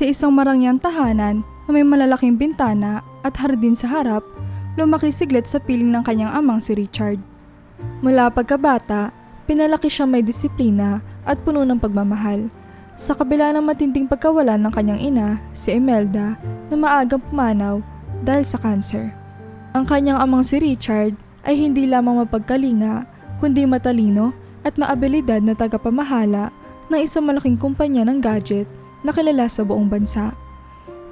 Sa isang marangyang tahanan na may malalaking bintana at hardin sa harap, lumaki si Glet sa piling ng kanyang amang si Richard. Mula pagkabata, pinalaki siya may disiplina at puno ng pagmamahal. Sa kabila ng matinding pagkawalan ng kanyang ina, si Imelda, na maagang pumanaw dahil sa cancer. Ang kanyang amang si Richard ay hindi lamang mapagkalinga, kundi matalino at maabilidad na tagapamahala ng isang malaking kumpanya ng gadget na kilala sa buong bansa.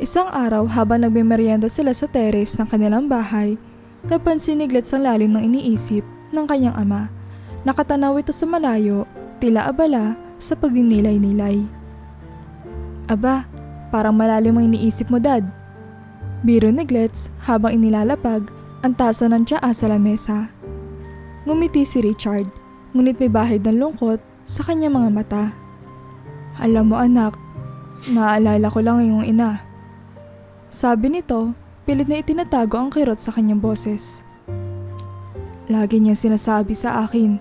Isang araw habang nagmemeryenda sila sa teres ng kanilang bahay, napansin ni Glet ang lalim ng iniisip ng kanyang ama. Nakatanaw ito sa malayo, tila abala sa pagninilay-nilay. Aba, parang malalim ang iniisip mo, Dad. Biro ni Glet habang inilalapag ang tasa ng tsaa sa lamesa. Ngumiti si Richard, ngunit may bahid ng lungkot sa kanyang mga mata. Alam mo anak, naaalala ko lang iyong ina. Sabi nito, pilit na itinatago ang kirot sa kanyang boses. Lagi niya sinasabi sa akin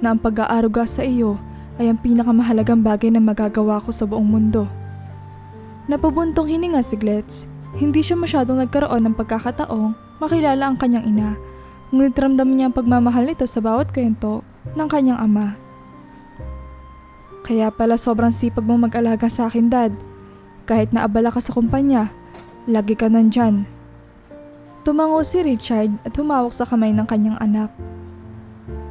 na ang pag-aaruga sa iyo ay ang pinakamahalagang bagay na magagawa ko sa buong mundo. Napabuntong hininga si Glet. Hindi siya masyadong nagkaroon ng pagkakataong makilala ang kanyang ina, ngunit ramdam niya ang pagmamahal nito sa bawat kwento ng kanyang ama. Kaya pala sobrang sipag mong mag-alaga sa akin, Dad. Kahit na abala ka sa kumpanya, lagi ka nandyan. Tumango si Richard at humawak sa kamay ng kanyang anak.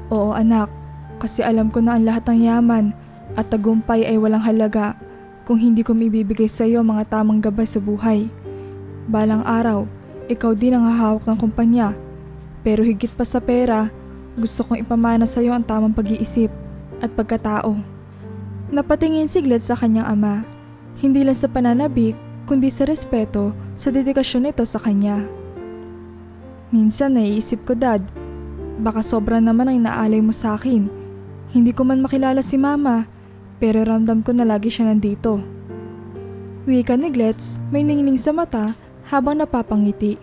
Oo anak, kasi alam ko na ang lahat ng yaman at tagumpay ay walang halaga kung hindi ko maibibigay sa iyo mga tamang gabay sa buhay. Balang araw, ikaw din ang hahawak ng kumpanya. Pero higit pa sa pera, gusto kong ipamana sa iyo ang tamang pag-iisip at pagkatao. Napatingin si Glet sa kanyang ama, hindi lang sa pananabik kundi sa respeto sa dedikasyon nito sa kanya. Minsan naiisip ko, Dad, baka sobra naman ang inaalay mo sa akin. Hindi ko man makilala si Mama, pero ramdam ko na lagi siya nandito. Wika ni Glet, may ningning sa mata habang napapangiti.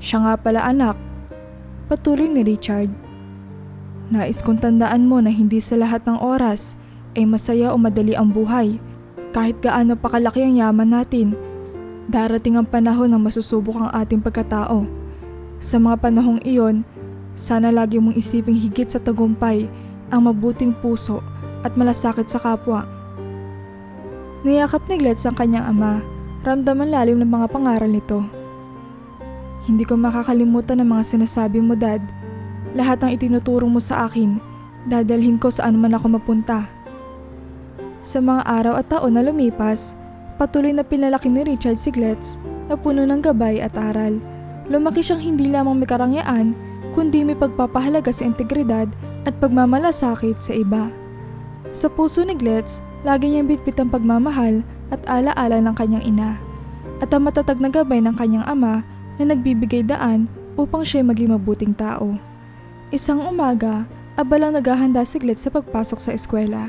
Siya nga pala anak, patuloy ni Richard. Nais kong tandaan mo na hindi sa lahat ng oras ay masaya o madali ang buhay. Kahit gaano pa kalaki ang yaman natin, darating ang panahon na masusubok ang ating pagkatao. Sa mga panahong iyon, sana lagi mong isiping higit sa tagumpay ang mabuting puso at malasakit sa kapwa. Niyakap ni Glet ang kanyang ama, ramdaman lalim ng mga pangaral nito. Hindi ko makakalimutan ang mga sinasabi mo, Dad. Lahat ng itinuturo mo sa akin, dadalhin ko saan man ako mapunta. Sa mga araw at taon na lumipas, patuloy na pinalaki ni Richard si Glet na puno ng gabay at aral. Lumaki siyang hindi lamang may karangyaan, kundi may pagpapahalaga sa integridad at pagmamalasakit sa iba. Sa puso ni Glet, lagi niyang bitbit ang pagmamahal at alaala ng kanyang ina, at ang matatag na gabay ng kanyang ama na nagbibigay daan upang siya maging mabuting tao. Isang umaga, abalang naghahanda si Glet sa pagpasok sa eskwela.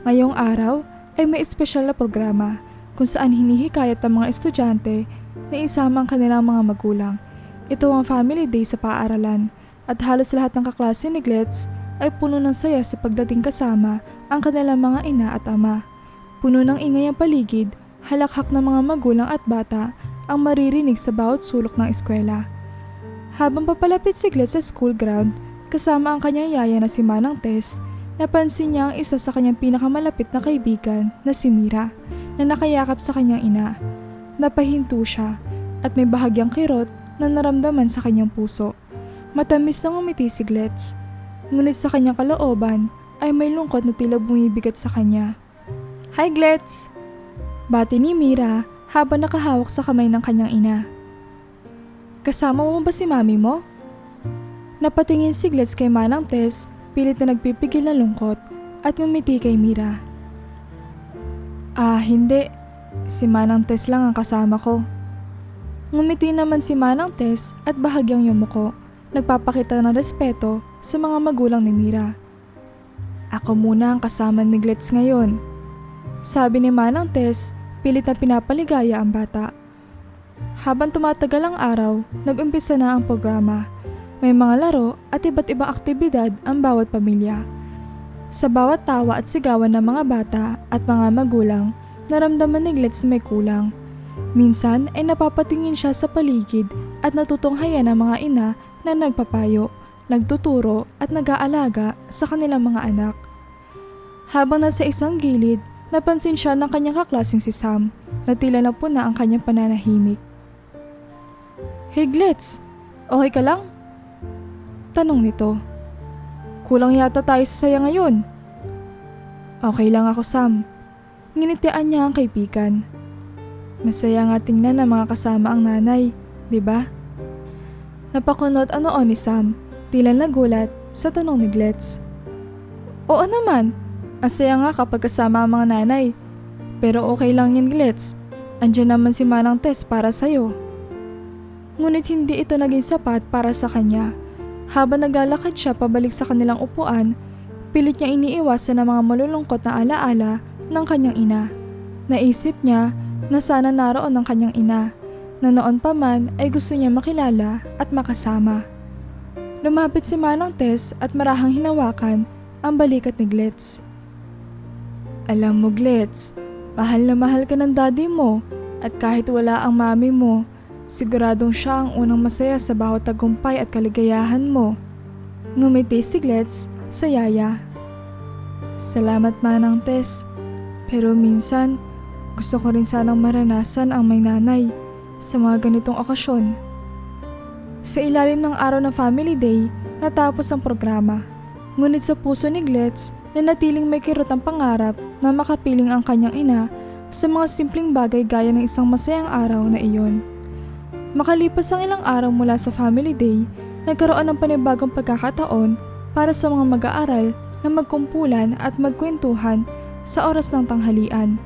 Ngayong araw ay may espesyal na programa kung saan hinihikayat ang mga estudyante na isama ang kanilang mga magulang. Ito ang family day sa paaralan at halos lahat ng kaklase ni Glet ay puno ng saya sa pagdating kasama ang kanilang mga ina at ama. Puno ng ingay ang paligid, halakhak ng mga magulang at bata ang maririnig sa bawat sulok ng eskwela. Habang papalapit si Glet sa school ground, kasama ang kanyang yaya na si Manang Tess, napansin niya ang isa sa kanyang pinakamalapit na kaibigan na si Mira na nakayakap sa kanyang ina. Napahinto siya at may bahagyang kirot na naramdaman sa kanyang puso. Matamis na ngumiti si Glet, ngunit sa kanyang kalooban ay may lungkot na tila bumibigat sa kanya. Hi Glet! Bati ni Mira habang nakahawak sa kamay ng kanyang ina. Kasama mo ba si mami mo? Napatingin si Glet kay Manang Tess, pilit na nagpipigil ng lungkot at ngumiti kay Mira. Hindi. Si Manang Tess lang ang kasama ko. Ngumiti naman si Manang Tess at bahagyang yumuko, nagpapakita ng respeto sa mga magulang ni Mira. Ako muna ang kasama ni Glet ngayon. Sabi ni Manang Tess, pilit na pinapaligaya ang bata. Habang tumatagal ang araw, nag-umpisa na ang programa. May mga laro at iba't ibang aktibidad ang bawat pamilya. Sa bawat tawa at sigawan ng mga bata at mga magulang, naramdaman ni Glitz na may kulang. Minsan ay napapatingin siya sa paligid at natutunghayan ng mga ina na nagpapayo, nagtuturo at nag-aalaga sa kanilang mga anak. Habang nasa isang gilid, napansin siya ng kanyang kaklaseng si Sam na tila na puna ang kanyang pananahimik. "Hey Glitz, okay ka lang?" Tanong nito. "Kulang yata tayo sa saya ngayon." "Okay lang ako, Sam." Nginitian niya ang kaibigan. "Masaya nga tingnan na mga kasama ang nanay, di ba?" Napakunot ang noo ni Sam, tila nagulat sa tanong ni Glitz. "Oo naman, ang saya nga kapag kasama ang mga nanay. Pero okay lang yan, Glitz. Andiyan naman si Manang Tess para sa'yo." Ngunit hindi ito naging sapat para sa kanya. Habang naglalakad siya pabalik sa kanilang upuan, pilit niya iniiwasan ang mga malulungkot na alaala ng kanyang ina. Naisip niya na sana naroon ang kanyang ina, na noon pa man ay gusto niya makilala at makasama. Lumapit si Manang Tess at marahang hinawakan ang balikat ni Glitz. "Alam mo, Glitz, mahal na mahal ka ng daddy mo at kahit wala ang mami mo, siguradong siya ang unang masaya sa bawat tagumpay at kaligayahan mo." Ngumiti si Glitz sa yaya. "Salamat, Manang Tess, pero minsan gusto ko rin sanang maranasan ang may nanay sa mga ganitong okasyon." Sa ilalim ng araw ng Family Day, natapos ang programa. Ngunit sa puso ni Glitz, nanatiling may kirot ang pangarap na makapiling ang kanyang ina sa mga simpleng bagay gaya ng isang masayang araw na iyon. Makalipas ang ilang araw mula sa Family Day, nagkaroon ng panibagong pagkakataon para sa mga mag-aaral na magkumpulan at magkwentuhan sa oras ng tanghalian.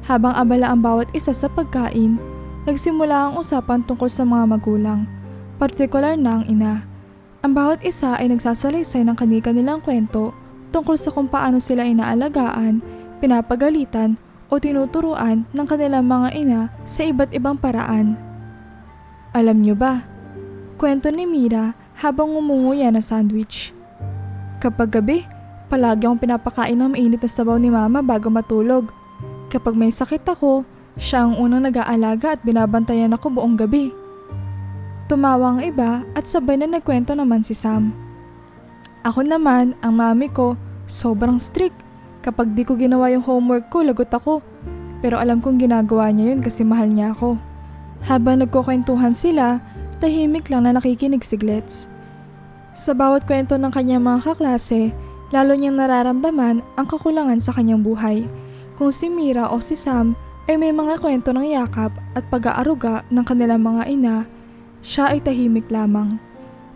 Habang abala ang bawat isa sa pagkain, nagsimula ang usapan tungkol sa mga magulang, partikular na ang ina. Ang bawat isa ay nagsasalaysay ng kani-kanilang kwento tungkol sa kung paano sila inaalagaan, pinapagalitan o tinuturuan ng kanilang mga ina sa iba't ibang paraan. "Alam niyo ba?" kwento ni Mira habang ngumunguya ng sandwich. "Kapag gabi, palagi akong pinapakain ng mainit na sabaw ni Mama bago matulog. Kapag may sakit ako, siya ang unang nag-aalaga at binabantayan ako buong gabi." Tumawa ang iba at sabay na nagkwento naman si Sam. "Ako naman, ang mami ko, sobrang strict. Kapag di ko ginawa yung homework ko, lagot ako. Pero alam kong ginagawa niya yun kasi mahal niya ako." Habang nagkukwentuhan sila, tahimik lang na nakikinig si Glitz. Sa bawat kwento ng kanyang mga kaklase, lalo niyang nararamdaman ang kakulangan sa kanyang buhay. Kung si Mira o si Sam ay may mga kwento ng yakap at pag-aaruga ng kanilang mga ina, siya ay tahimik lamang.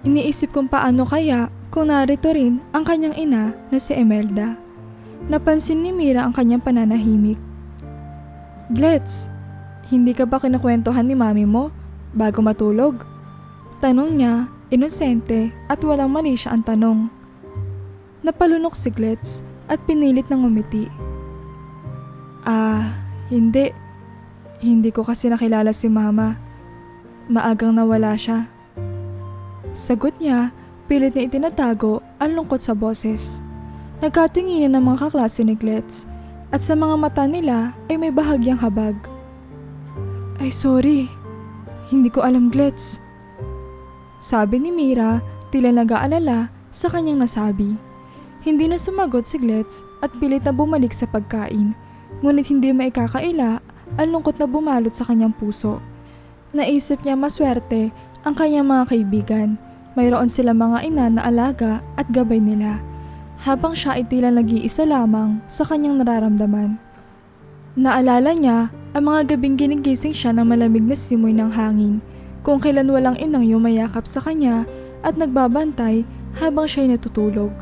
Iniisip kung paano kaya kung narito rin ang kanyang ina na si Imelda. Napansin ni Mira ang kanyang pananahimik. "Glitz, hindi ka ba kinakwentuhan ni mami mo bago matulog?" Tanong niya, inosente at walang mali siya ang tanong. Napalunok si Glitz at pinilit ng ngumiti. Hindi. Hindi ko kasi nakilala si Mama. Maagang nawala siya." Sagot niya, pilit na itinatago ang lungkot sa boses. Nagkatinginan ng mga kaklase ni Glitz at sa mga mata nila ay may bahagyang habag. "Ay sorry, hindi ko alam, Glitz." Sabi ni Mira, tila nag-aalala sa kanyang nasabi. Hindi na sumagot si Glitz at pilit na bumalik sa pagkain, ngunit hindi maikakaila ang lungkot na bumalot sa kanyang puso. Naisip niya maswerte ang kanyang mga kaibigan. Mayroon sila mga ina na alaga at gabay nila, habang siya ay tila nag-iisa lamang sa kanyang nararamdaman. Naalala niya ang mga gabing ginigising siya ng malamig na simoy ng hangin, kung kailan walang inang yumayakap sa kanya at nagbabantay habang siya'y natutulog.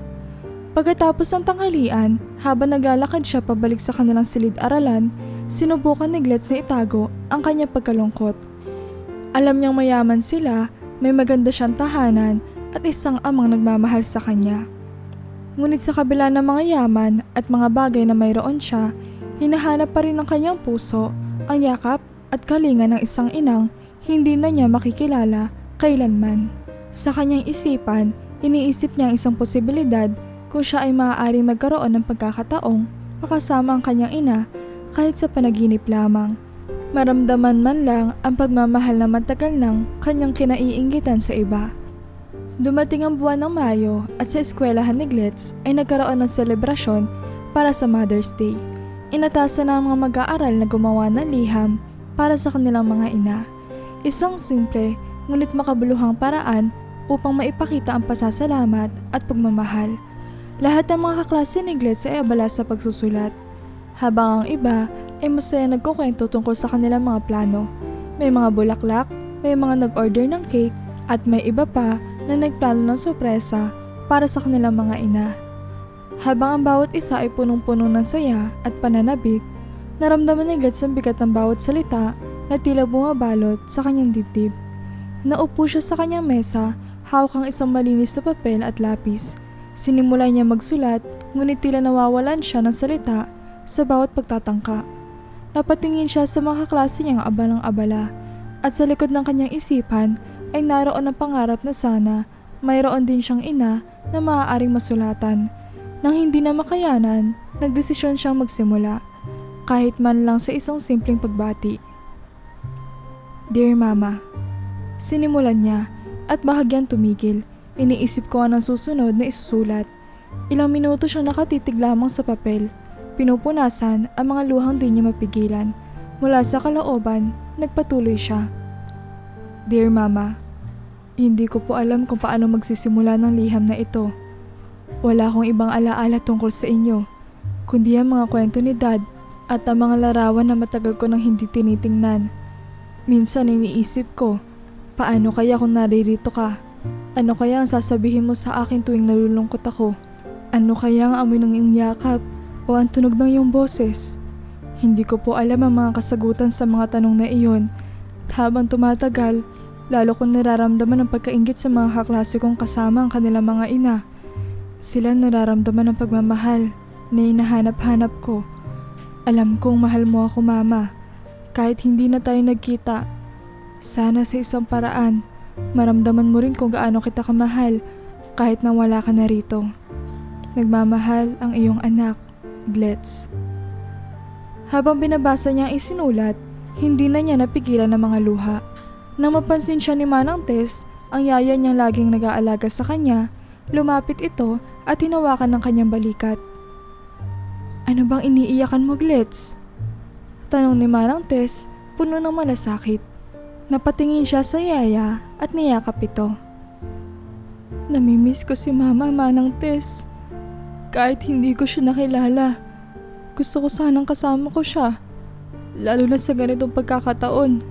Pagkatapos ng tanghalian, habang naglalakad siya pabalik sa kanilang silid-aralan, sinubukan ni Glitz na itago ang kanyang pagkalungkot. Alam niyang mayaman sila, may maganda siyang tahanan at isang amang nagmamahal sa kanya. Ngunit sa kabila ng mga yaman at mga bagay na mayroon siya, hinahanap pa rin ng kanyang puso ang yakap at kalinga ng isang inang hindi na niya makikilala kailanman. Sa kanyang isipan, iniisip niya ang isang posibilidad kung siya ay maaaring magkaroon ng pagkakataong makasama ang kanyang ina kahit sa panaginip lamang. Maramdaman man lang ang pagmamahal na matagal ng kanyang kinaiinggitan sa iba. Dumating ang buwan ng Mayo at sa eskwelahan ni Glitz ay nagkaroon ng selebrasyon para sa Mother's Day. Inatasan ng mga mag-aaral na gumawa ng liham para sa kanilang mga ina. Isang simple ngunit makabuluhang paraan upang maipakita ang pasasalamat at pagmamahal. Lahat ng mga kaklase ni Glitz ay abala sa pagsusulat, habang ang iba ay masaya nagkukwento tungkol sa kanilang mga plano. May mga bulaklak, may mga nag-order ng cake, at may iba pa na nagplano ng sorpresa para sa kanilang mga ina. Habang ang bawat isa ay punong-puno ng saya at pananabik, naramdaman ni Glitz ang bigat ng bawat salita na tila bumabalot sa kanyang dibdib. Naupo siya sa kanyang mesa, hawak ang isang malinis na papel at lapis. Sinimula niya magsulat, ngunit tila nawawalan siya ng salita sa bawat pagtatangka. Napatingin siya sa mga kaklase niyang abalang-abala, at sa likod ng kanyang isipan ay naroon ang pangarap na sana mayroon din siyang ina na maaaring masulatan. Nang hindi na makayanan, nagdesisyon siyang magsimula, kahit man lang sa isang simpleng pagbati. Dear Mama, sinimulan niya at bahagyang tumigil. Iniisip ko anong susunod na isusulat. Ilang minuto siyang nakatitig lamang sa papel. Pinupunasan ang mga luhang di niya mapigilan. Mula sa kalooban, nagpatuloy siya. Dear Mama, hindi ko po alam kung paano magsisimula ng liham na ito. Wala akong ibang alaala tungkol sa inyo, kundi ang mga kwento ni Dad at ang mga larawan na matagal ko nang hindi tinitingnan. Minsan iniisip ko, paano kaya kung naririto ka? Ano kaya ang sasabihin mo sa akin tuwing nalulungkot ako? Ano kaya ang amoy ng iyong yakap o ang tunog ng iyong boses? Hindi ko po alam ang mga kasagutan sa mga tanong na iyon. At habang tumatagal, lalo kong nararamdaman ang pagkainggit sa mga kaklase kong kasama ang kanilang mga ina. Sila nararamdaman ng pagmamahal na hinahanap-hanap ko. Alam kong mahal mo ako, Mama, kahit hindi na tayo nagkita. Sana sa isang paraan, maramdaman mo rin kung gaano kita kamahal kahit na wala ka na rito. Nagmamahal ang iyong anak, Glitz. Habang binabasa niya ang isinulat, hindi na niya napigilan ng mga luha. Nang mapansin siya ni Manang Tess, ang yaya niyang laging nag-aalaga sa kanya, lumapit ito at hinawakan ng kanyang balikat. Ano bang iniiyakan mo, Glitz? Tanong ni Manang Tess, puno ng malasakit. Napatingin siya sa yaya at niyakap ito. Namimiss ko si Mama, Manang Tess. Kahit hindi ko siya nakilala, gusto ko sanang kasama ko siya, lalo na sa ganitong pagkakataon.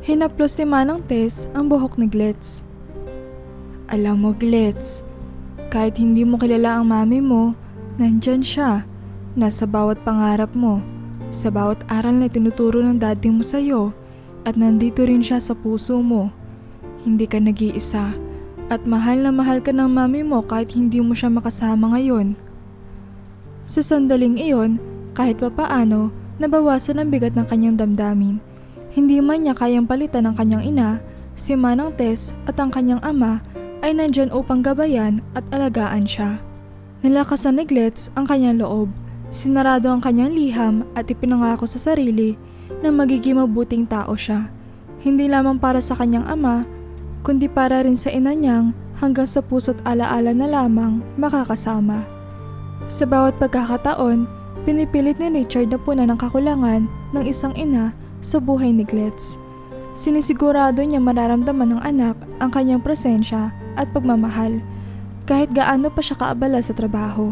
Hinaplos ni Manang Tess ang buhok ni Glitz. Alam mo, Glitz, kahit hindi mo kilala ang mami mo, nandyan siya, nasa bawat pangarap mo, sa bawat aral na tinuturo ng daddy mo sa'yo, at nandito rin siya sa puso mo. Hindi ka nag-iisa, at mahal na mahal ka ng mami mo kahit hindi mo siya makasama ngayon. Sa sandaling iyon, kahit papaano, nabawasan ang bigat ng kanyang damdamin. Hindi man niya kayang palitan ng kanyang ina, si Manang Tess at ang kanyang ama ay nandyan upang gabayan at alagaan siya. Nilakasan ni Glitz ang kanyang loob, sinarado ang kanyang liham at ipinangako sa sarili na magiging mabuting tao siya. Hindi lamang para sa kanyang ama, kundi para rin sa ina niyang hanggang sa puso't alaala na lamang makakasama. Sa bawat pagkakataon, pinipilit ni Richard na punan ng kakulangan ng isang ina sa buhay ni Glitz. Sinisigurado niya mararamdaman ng anak ang kanyang presensya at pagmamahal, kahit gaano pa siya kaabala sa trabaho.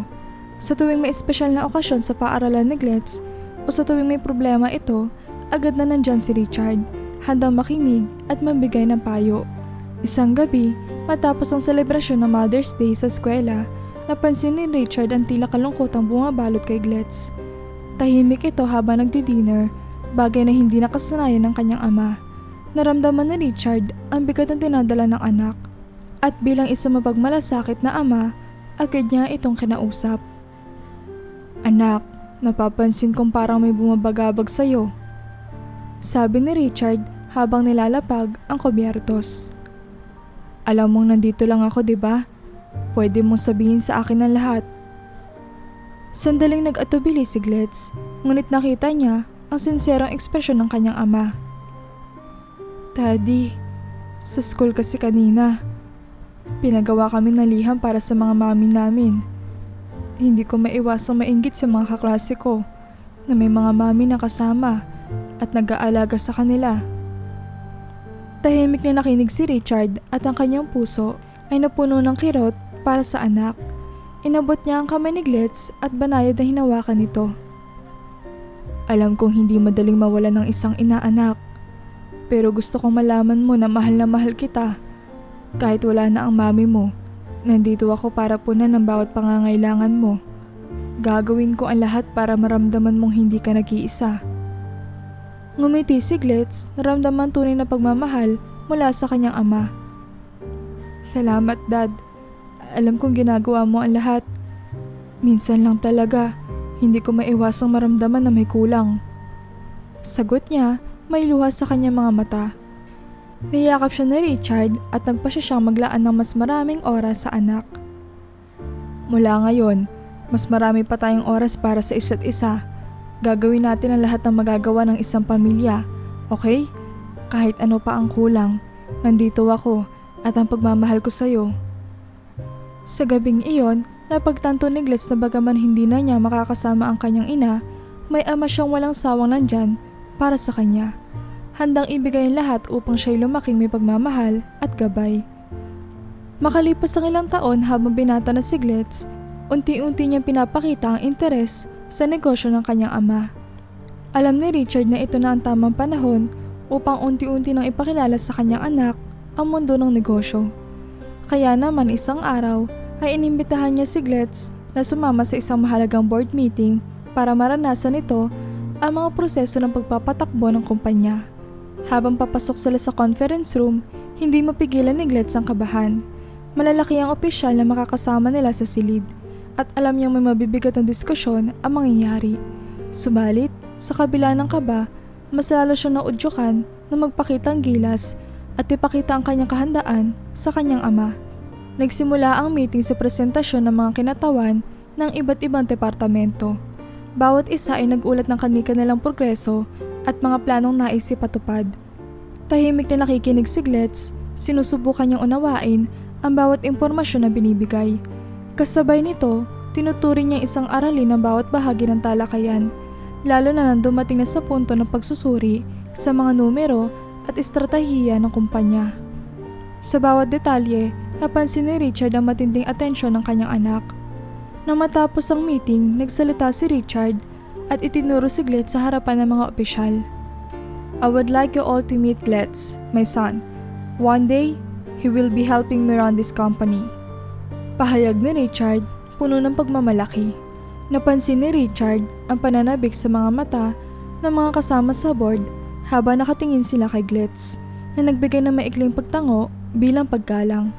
Sa tuwing may espesyal na okasyon sa paaralan ni Glitz o sa tuwing may problema ito, agad na nandyan si Richard, handang makinig at mambigay ng payo. Isang gabi, matapos ang selebrasyon ng Mother's Day sa eskwela, napansin ni Richard ang tila kalungkotang bumabalot kay Glitz. Tahimik ito habang nagdi-dinner, bagay na hindi nakasanayan ng kanyang ama. Naramdaman ni Richard ang bigat ng tinadala ng anak, at bilang isang mapagmalasakit na ama, agad niya itong kinausap. Anak, napapansin kong parang may bumabagabag sa'yo, sabi ni Richard habang nilalapag ang kubyertos. Alam mong nandito lang ako, 'di ba? Pwede mong sabihin sa akin ang lahat. Sandaling nag-atubili si Glitz, ngunit nakita niya ang sinserong ekspresyon ng kanyang ama. Daddy, sa school kasi kanina, pinagawa kami ng liham para sa mga mami namin. Hindi ko maiwasang mainggit sa mga kaklase ko na may mga mami na kasama at nag-aalaga sa kanila. Tahimik na nakinig si Richard at ang kanyang puso ay napuno ng kirot para sa anak. Inabot niya ang kamay ni Glitz at banayad na hinawakan nito. Alam kong hindi madaling mawala ng isang inaanak, pero gusto kong malaman mo na mahal kita. Kahit wala na ang mami mo, nandito ako para punan ng bawat pangangailangan mo. Gagawin ko ang lahat para maramdaman mong hindi ka nag-iisa. Ngumiti si Glitz, naramdaman tunay na pagmamahal mula sa kanyang ama. Salamat, Dad. Alam kong ginagawa mo ang lahat. Minsan lang talaga, hindi ko maiwasang maramdaman na may kulang. Sagot niya, may luha sa kanyang mga mata. Niyakap siya ni Richard at nagpa siyang maglaan ng mas maraming oras sa anak. Mula ngayon, mas marami pa tayong oras para sa isa't isa. Gagawin natin ang lahat ng magagawa ng isang pamilya, okay? Kahit ano pa ang kulang, nandito ako at ang pagmamahal ko sa'yo. Sa gabing iyon, napagtanto ni Glitz na bagaman hindi na niya makakasama ang kanyang ina, may ama siyang walang sawang nandyan para sa kanya. Handang ibigay ang lahat upang siya'y lumaking may pagmamahal at gabay. Makalipas ang ilang taon habang binata na si Glitz, unti-unti niyang pinapakita ang interes sa negosyo ng kanyang ama. Alam ni Richard na ito na ang tamang panahon upang unti-unti nang ipakilala sa kanyang anak ang mundo ng negosyo. Kaya naman isang araw ay inimbitahan niya si Glitz na sumama sa isang mahalagang board meeting para maranasan ito ang mga proseso ng pagpapatakbo ng kumpanya. Habang papasok sila sa conference room, hindi mapigilan ni Glitz ang kabahan. Malalaki ang opisyal na makakasama nila sa silid at alam niyang may mabibigat na diskusyon ang mangyayari. Subalit, sa kabila ng kaba, mas lalo siya naudyukan na magpakita ang gilas at ipakita ang kanyang kahandaan sa kanyang ama. Nagsimula ang meeting sa presentasyon ng mga kinatawan ng iba't ibang departamento. Bawat isa ay nag-ulat ng kanilang progreso at mga planong nais ipatupad. Tahimik na nakikinig si Glitz, sinusubukan niyang unawain ang bawat impormasyon na binibigay. Kasabay nito, tinuturing niya isang aralin ng bawat bahagi ng talakayan, lalo na nang dumating na sa punto ng pagsusuri sa mga numero at estratehiya ng kumpanya. Sa bawat detalye, napansin ni Richard ang matinding atensyon ng kanyang anak. Nang matapos ang meeting, nagsalita si Richard at itinuro si Glitz sa harapan ng mga opisyal. I would like you all to meet Glitz, my son. One day, he will be helping me run this company. Pahayag ni Richard, puno ng pagmamalaki. Napansin ni Richard ang pananabik sa mga mata ng mga kasama sa board habang nakatingin sila kay Glitz na nagbigay ng maikling pagtango bilang paggalang.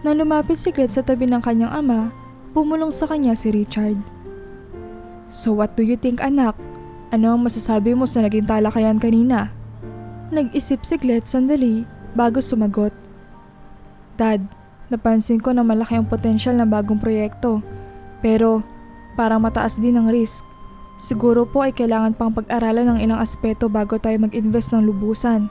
Nang lumapit si Glitz sa tabi ng kanyang ama, bumulong sa kanya si Richard. So what do you think, anak? Ano ang masasabi mo sa naging talakayan kanina? Nag-isip si Glitz sandali bago sumagot. Dad, napansin ko na malaki ang potensyal ng bagong proyekto, pero parang mataas din ang risk. Siguro po ay kailangan pang pag-aralan ng ilang aspeto bago tayo mag-invest ng lubusan.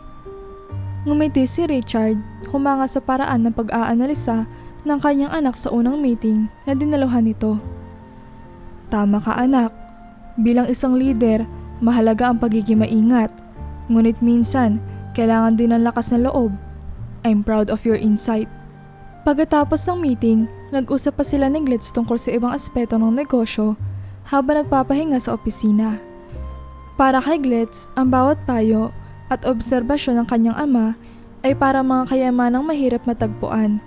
Ngumiti si Richard, humanga sa paraan ng pag-aanalisa ng kanyang anak sa unang meeting na dinaluhan nito. Tama ka, anak. Bilang isang leader, mahalaga ang pagiging maingat. Ngunit minsan, kailangan din ng lakas ng loob. I'm proud of your insight. Pagkatapos ng meeting, nag-usap pa sila ni Glitz tungkol sa ibang aspeto ng negosyo habang nagpapahinga sa opisina. Para kay Glitz, ang bawat payo at obserbasyon ng kanyang ama ay para mga kayamanang mahirap matagpuan.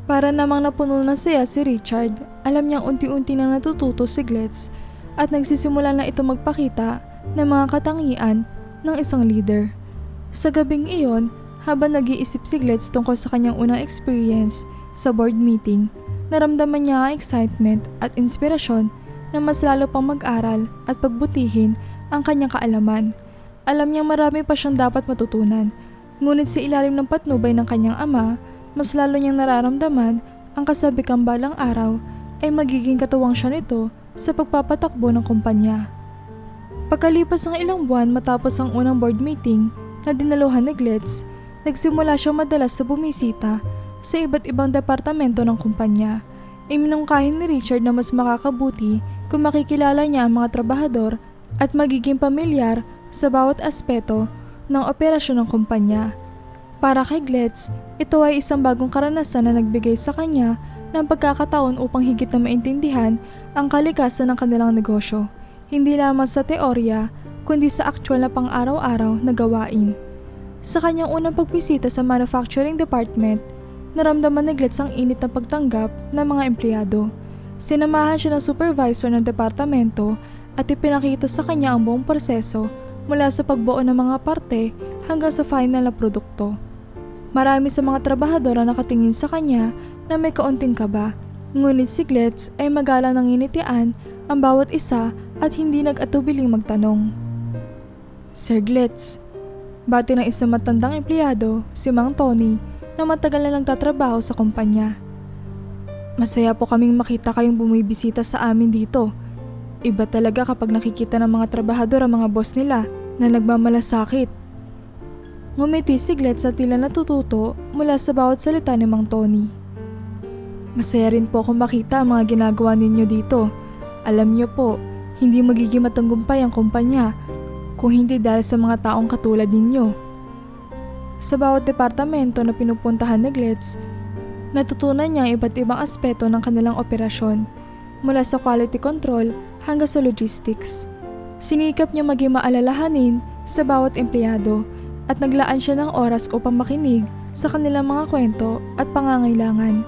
Para namang napuno ng saya si Richard, alam niyang unti-unti nang natututo si Glitz at nagsisimula na ito magpakita ng mga katangian ng isang leader. Sa gabing iyon, habang nag-iisip si Glitz tungkol sa kanyang unang experience sa board meeting, naramdaman niya ang excitement at inspirasyon na mas lalo pang mag-aral at pagbutihin ang kanyang kaalaman. Alam niyang marami pa siyang dapat matutunan, ngunit sa ilalim ng patnubay ng kanyang ama, mas lalo niyang nararamdaman ang kasabikang balang araw ay magiging katuwang siya nito sa pagpapatakbo ng kumpanya. Pagkalipas ng ilang buwan matapos ang unang board meeting na dinaluhan ni Glitz, nagsimula siyang madalas na bumisita sa iba't ibang departamento ng kumpanya. Iminungkahin ni Richard na mas makakabuti kung makikilala niya ang mga trabahador at magiging pamilyar sa bawat aspeto ng operasyon ng kumpanya. Para kay Glitz, ito ay isang bagong karanasan na nagbigay sa kanya ng pagkakataon upang higit na maintindihan ang kalikasan ng kanilang negosyo, hindi lamang sa teorya kundi sa aktwal na pang-araw-araw na gawain. Sa kanyang unang pagbisita sa manufacturing department, naramdaman ni Glitz ang init ng pagtanggap ng mga empleyado. Sinamahan siya ng supervisor ng departamento at ipinakita sa kanya ang buong proseso mula sa pagbuo ng mga parte hanggang sa final na produkto. Marami sa mga trabahador ang nakatingin sa kanya na may kaunting kaba, ngunit si Glitz ay magalang nanginitian ang bawat isa at hindi nag-atubiling magtanong. Sir Glitz, bati ng isang matandang empleyado, si Mang Tony, na matagal na lang tatrabaho sa kumpanya. Masaya po kaming makita kayong bumibisita sa amin dito. Iba talaga kapag nakikita ng mga trabahador ang mga boss nila na nagmamalasakit. Ngumiti si Glitz at tila natututo mula sa bawat salita ni Mang Tony. Masaya rin po akong makita ang mga ginagawa ninyo dito. Alam niyo po, hindi magiging matanggumpay ang kumpanya kung hindi dahil sa mga taong katulad ninyo. Sa bawat departamento na pinupuntahan ni Glitz, natutunan niya ang iba't ibang aspeto ng kanilang operasyon, mula sa quality control hanggang sa logistics. Sinikap niya maging maalalahanin sa bawat empleyado at naglaan siya ng oras upang makinig sa kanilang mga kwento at pangangailangan.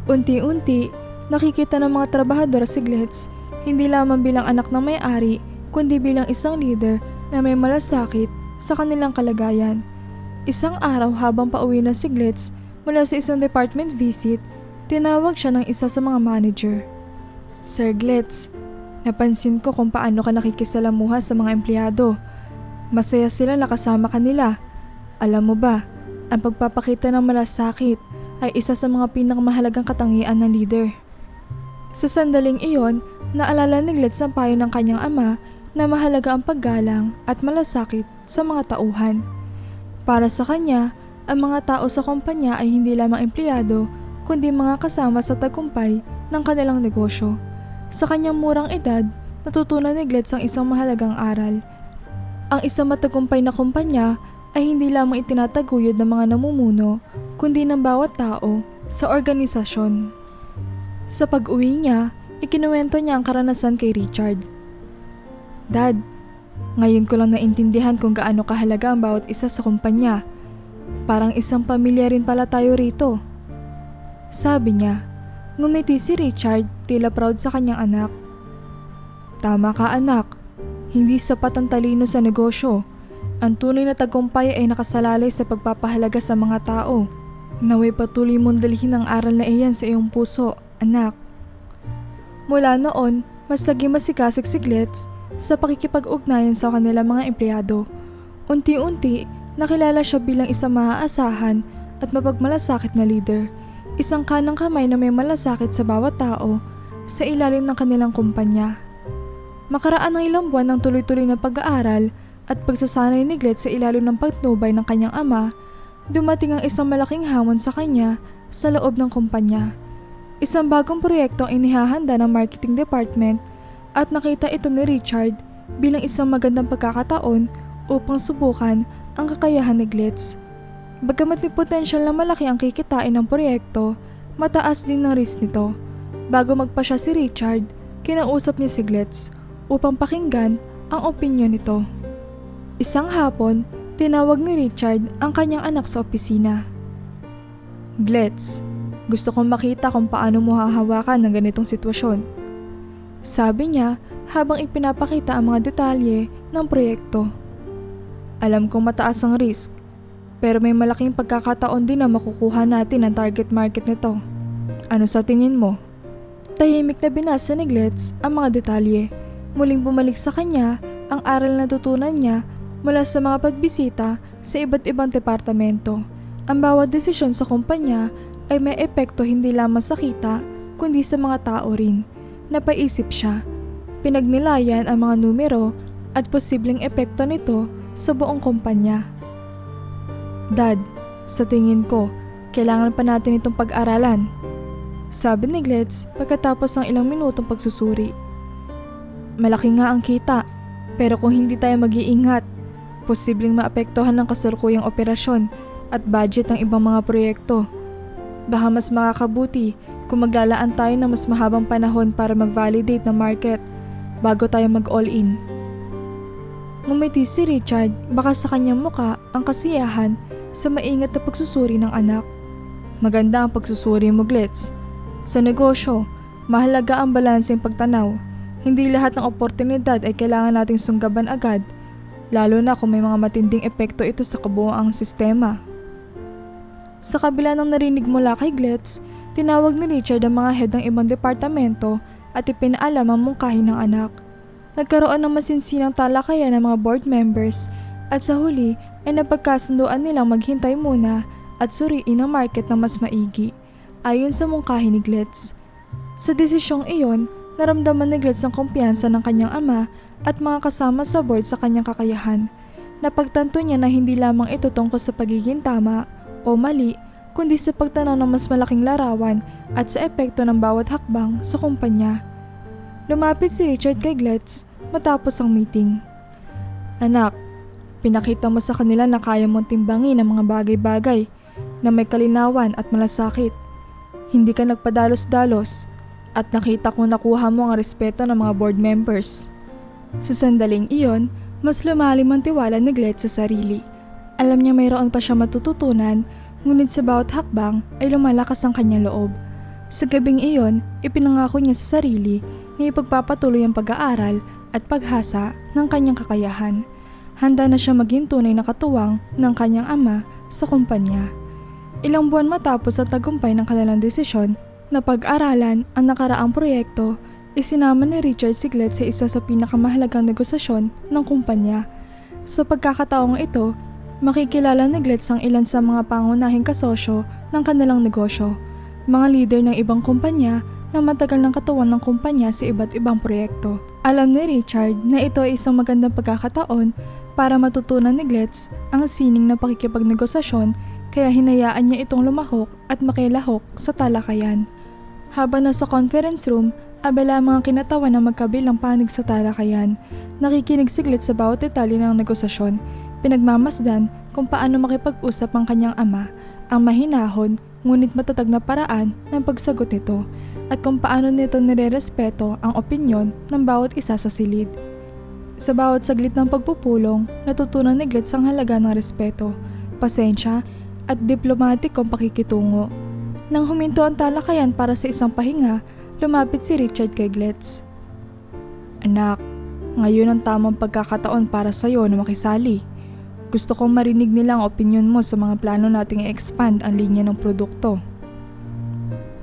Unti-unti, nakikita ng mga trabahador si Glitz hindi lamang bilang anak ng may-ari kundi bilang isang leader na may malasakit sa kanilang kalagayan. Isang araw habang pauwi na si Glitz mula sa isang department visit, tinawag siya ng isa sa mga manager. Sir Glitz, napansin ko kung paano ka nakikisalamuha sa mga empleyado. Masaya sila nakasama ka nila. Alam mo ba, ang pagpapakita ng malasakit ay isa sa mga pinakamahalagang katangian ng leader. Sa sandaling iyon, naalala ni Glitz ang payo ng kanyang ama na mahalaga ang paggalang at malasakit sa mga tauhan. Para sa kanya, ang mga tao sa kumpanya ay hindi lamang empleyado kundi mga kasama sa tagumpay ng kanilang negosyo. Sa kanyang murang edad, natutunan ni Glitz ang isang mahalagang aral. Ang isang matagumpay na kumpanya ay hindi lamang itinataguyod ng mga namumuno kundi ng bawat tao sa organisasyon. Sa pag-uwi niya, ikinuwento niya ang karanasan kay Richard. Dad, ngayon ko lang naintindihan kung gaano kahalaga ang bawat isa sa kumpanya. Parang isang pamilya rin pala tayo rito. Sabi niya. Ngumiti si Richard, tila proud sa kanyang anak. Tama ka anak, hindi sapat ang talino sa negosyo. Ang tunay na tagumpay ay nakasalalay sa pagpapahalaga sa mga tao. Naway patuloy mong dalhin ang aral na iyan sa iyong puso, anak. Mula noon, mas naging masikasik si Glitz sa pakikipag-ugnayan sa kanilang mga empleyado. Unti-unti, nakilala siya bilang isang maaasahan at mapagmalasakit na leader. Isang kanang kamay na may malasakit sa bawat tao sa ilalim ng kanilang kumpanya. Makaraan ng ilang buwan ng tuloy-tuloy na pag-aaral at pagsasanay ni Glitz sa ilalim ng patnubay ng kanyang ama, dumating ang isang malaking hamon sa kanya sa loob ng kumpanya. Isang bagong proyekto ang inihahanda ng marketing department at nakita ito ni Richard bilang isang magandang pagkakataon upang subukan ang kakayahan ni Glitz. Bagamat may potensyal na malaki ang kikitain ng proyekto, mataas din ang risk nito. Bago magpasya si Richard, kinausap niya si Glitz upang pakinggan ang opinyon nito. Isang hapon, tinawag ni Richard ang kanyang anak sa opisina. Glitz, gusto kong makita kung paano mo hahawakan ng ganitong sitwasyon. Sabi niya habang ipinapakita ang mga detalye ng proyekto. Alam kong mataas ang risk, pero may malaking pagkakataon din na makukuha natin ang target market nito. Ano sa tingin mo? Tahimik na binasa ni Glitz ang mga detalye. Muling bumalik sa kanya ang aral na natutunan niya mula sa mga pagbisita sa iba't ibang departamento. Ang bawat desisyon sa kumpanya ay may epekto hindi lamang sa kita kundi sa mga tao rin. Napaisip siya, Pinagnilayan ang mga numero at posibleng epekto nito sa buong kumpanya. Dad, sa tingin ko, kailangan pa natin itong pag-aralan, sabi ni Gletz pagkatapos ng ilang minutong pagsusuri. Malaki nga ang kita, pero kung hindi tayo mag-iingat, posibleng maapektuhan ng kasalukuyang operasyon at budget ng ibang mga proyekto. Baka mas makakabuti kung maglalaan tayo ng mas mahabang panahon para mag-validate ng market bago tayo mag-all-in. Ngumiti si Richard, baka sa kanyang muka ang kasiyahan sa maingat na pagsusuri ng anak. Maganda ang pagsusuri mo, Gletz. Sa negosyo, mahalaga ang balanseng pagtanaw. Hindi lahat ng oportunidad ay kailangan nating sunggaban agad, lalo na kung may mga matinding epekto ito sa kabuuang sistema. Sa kabila ng narinig mula kay Gletz, tinawag ni Richard ang mga head ng ibang departamento at ipinaalam ang mungkahi ng anak. Nagkaroon ng masinsinang talakayan ng mga board members at sa huli ay napagkasunduan nilang maghintay muna at suriin ang market ng mas maigi, ayon sa mungkahi ni Gletz. Sa desisyong iyon, naramdaman ni Gletz ang kumpiyansa ng kanyang ama at mga kasama sa board sa kanyang kakayahan. Napagtanto niya na hindi lamang ito tungkol sa pagiging tama o mali, kundi sa pagtanaw ng mas malaking larawan at sa epekto ng bawat hakbang sa kumpanya. Lumapit si Richard kay Gletz matapos ang meeting. Anak, pinakita mo sa kanila na kaya mong timbangin ang mga bagay-bagay na may kalinawan at malasakit. Hindi ka nagpadalos-dalos at nakita kong nakuha mo ang respeto ng mga board members. Sa sandaling iyon, mas lumalim ang tiwala ni Gletz sa sarili. Alam niya mayroon pa siya matututunan, ngunit sa bawat hakbang ay lumalakas ang kanyang loob. Sa gabing iyon, ipinangako niya sa sarili na ipagpapatuloy ang pag-aaral at paghasa ng kanyang kakayahan. Handa na siya maging tunay na katuwang ng kanyang ama sa kumpanya. Ilang buwan matapos ang tagumpay ng kanilang desisyon na pag-aralan ang nakaraang proyekto, isinama ni Richard si Gletz sa isa sa pinakamahalagang negosasyon ng kumpanya. Sa pagkakataong ito, makikilala ni Gletz ang ilan sa mga pangunahing kasosyo ng kanilang negosyo, mga leader ng ibang kumpanya na matagal ng katuwang ng kumpanya sa iba't ibang proyekto. Alam ni Richard na ito ay isang magandang pagkakataon para matutunan ni Gletz ang sining ng pakikipagnegosasyon, kaya hinayaan niya itong lumahok at makilahok sa talakayan. Habang nasa conference room, abala ang mga kinatawan ng magkabilang panig sa talakayan. Nakikinig si Gletz sa bawat detalye ng negosasyon. Pinagmamasdan kung paano makipag-usap ang kanyang ama, ang mahinahon ngunit matatag na paraan ng pagsagot nito, at kung paano nito nirerespeto ang opinyon ng bawat isa sa silid. Sa bawat saglit ng pagpupulong, natutunan ni Gletz ang halaga ng respeto, pasensya at diplomatikong pakikitungo. Nang huminto ang talakayan para sa isang pahinga, lumapit si Richard kay Gletz. Anak, ngayon ang tamang pagkakataon para sa'yo na makisali. Gusto kong marinig nila ang opinyon mo sa mga plano nating i-expand ang linya ng produkto.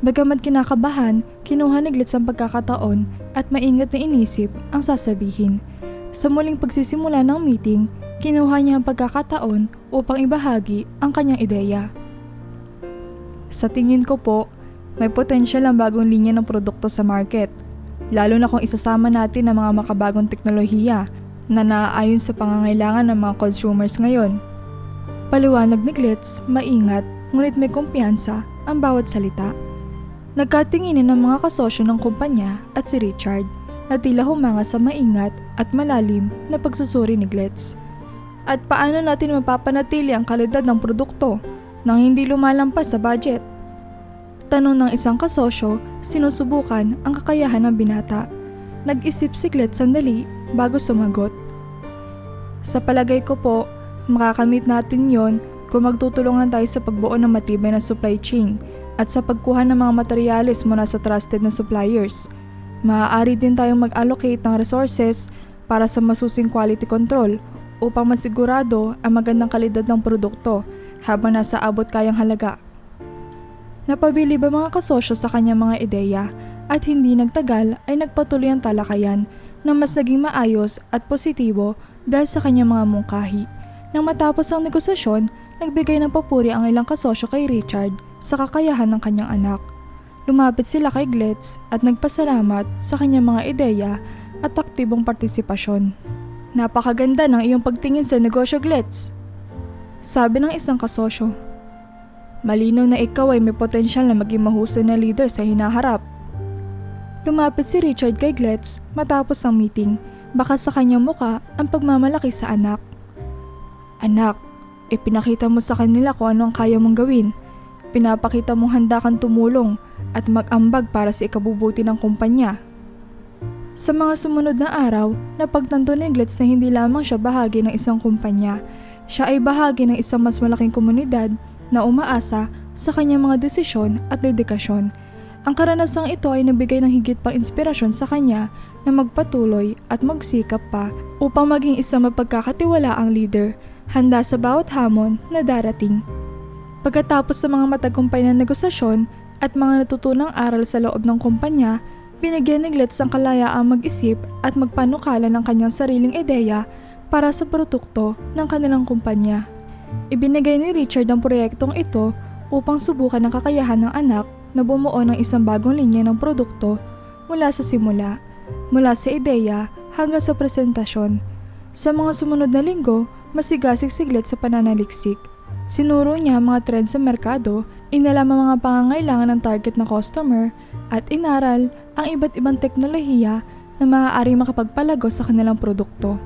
Bagamat kinakabahan, kinuha ni Gletz ang pagkakataon at maingat na inisip ang sasabihin. Sa muling pagsisimula ng meeting, kinuha niya ang pagkakataon upang ibahagi ang kanyang ideya. Sa tingin ko po, may potensyal ang bagong linya ng produkto sa market, lalo na kung isasama natin ang mga makabagong teknolohiya na naaayon sa pangangailangan ng mga consumers ngayon. Paliwanag ni Gletz, maingat ngunit may kumpiyansa ang bawat salita. Nagkatinginin ng mga kasosyo ng kumpanya at si Richard na tila humanga sa maingat at malalim na pagsusuri ni Gletz. At paano natin mapapanatili ang kalidad ng produkto nang hindi lumalampas sa budget? Tanong ng isang kasosyo, sinusubukan ang kakayahan ng binata. Nag-isip si Gletz sandali bago sumagot. Sa palagay ko po, makakamit natin yon kung magtutulungan tayo sa pagbuo ng matibay na supply chain at sa pagkuha ng mga materyales mula sa trusted na suppliers. Maaari din tayong mag-allocate ng resources para sa masusing quality control upang masigurado ang magandang kalidad ng produkto habang nasa abot kayang halaga. Napabili ba mga kasosyo sa kanyang mga ideya at hindi nagtagal ay nagpatuloy ang talakayan na mas naging maayos at positibo dahil sa kanyang mga mungkahi. Nang matapos ang negosasyon, nagbigay ng papuri ang ilang kasosyo kay Richard sa kakayahan ng kanyang anak. Lumapit sila kay Gletz at nagpasalamat sa kanyang mga ideya at aktibong partisipasyon. Napakaganda ng iyong pagtingin sa negosyo, Glitz, sabi ng isang kasosyo. Malinaw na ikaw ay may potensyal na maging mahusay na leader sa hinaharap. Lumapit si Richard kay Glitz matapos ang meeting, baka sa kanyang muka ang pagmamalaki sa anak. Anak, ipinakita mo sa kanila kung ano ang kaya mong gawin. Pinapakita mong handa kang tumulong at mag-ambag para sa ikabubuti ng kumpanya. Sa mga sumunod na araw, napagtanto ni Glitz na hindi lamang siya bahagi ng isang kumpanya, siya ay bahagi ng isang mas malaking komunidad na umaasa sa kanyang mga desisyon at dedikasyon. Ang karanasang ito ay nabigay ng higit pang inspirasyon sa kanya na magpatuloy at magsikap pa upang maging isang mapagkakatiwalaang leader, handa sa bawat hamon na darating. Pagkatapos sa mga matagumpay na negosasyon at mga natutunang aral sa loob ng kumpanya, binigyan ni Glitz ang kalayaang mag-isip at magpanukala ng kanyang sariling ideya para sa produkto ng kanilang kumpanya. Ibinigay ni Richard ang proyektong ito upang subukan ang kakayahan ng anak na bumuo ng isang bagong linya ng produkto mula sa simula, mula sa ideya hanggang sa presentasyon. Sa mga sumunod na linggo, masigasig si Glitz sa pananaliksik. Sinuro niya ang mga trend sa merkado, inalam ang mga pangangailangan ng target na customer, at inaral ang iba't ibang teknolohiya na maaaring makapagpalago sa kanilang produkto.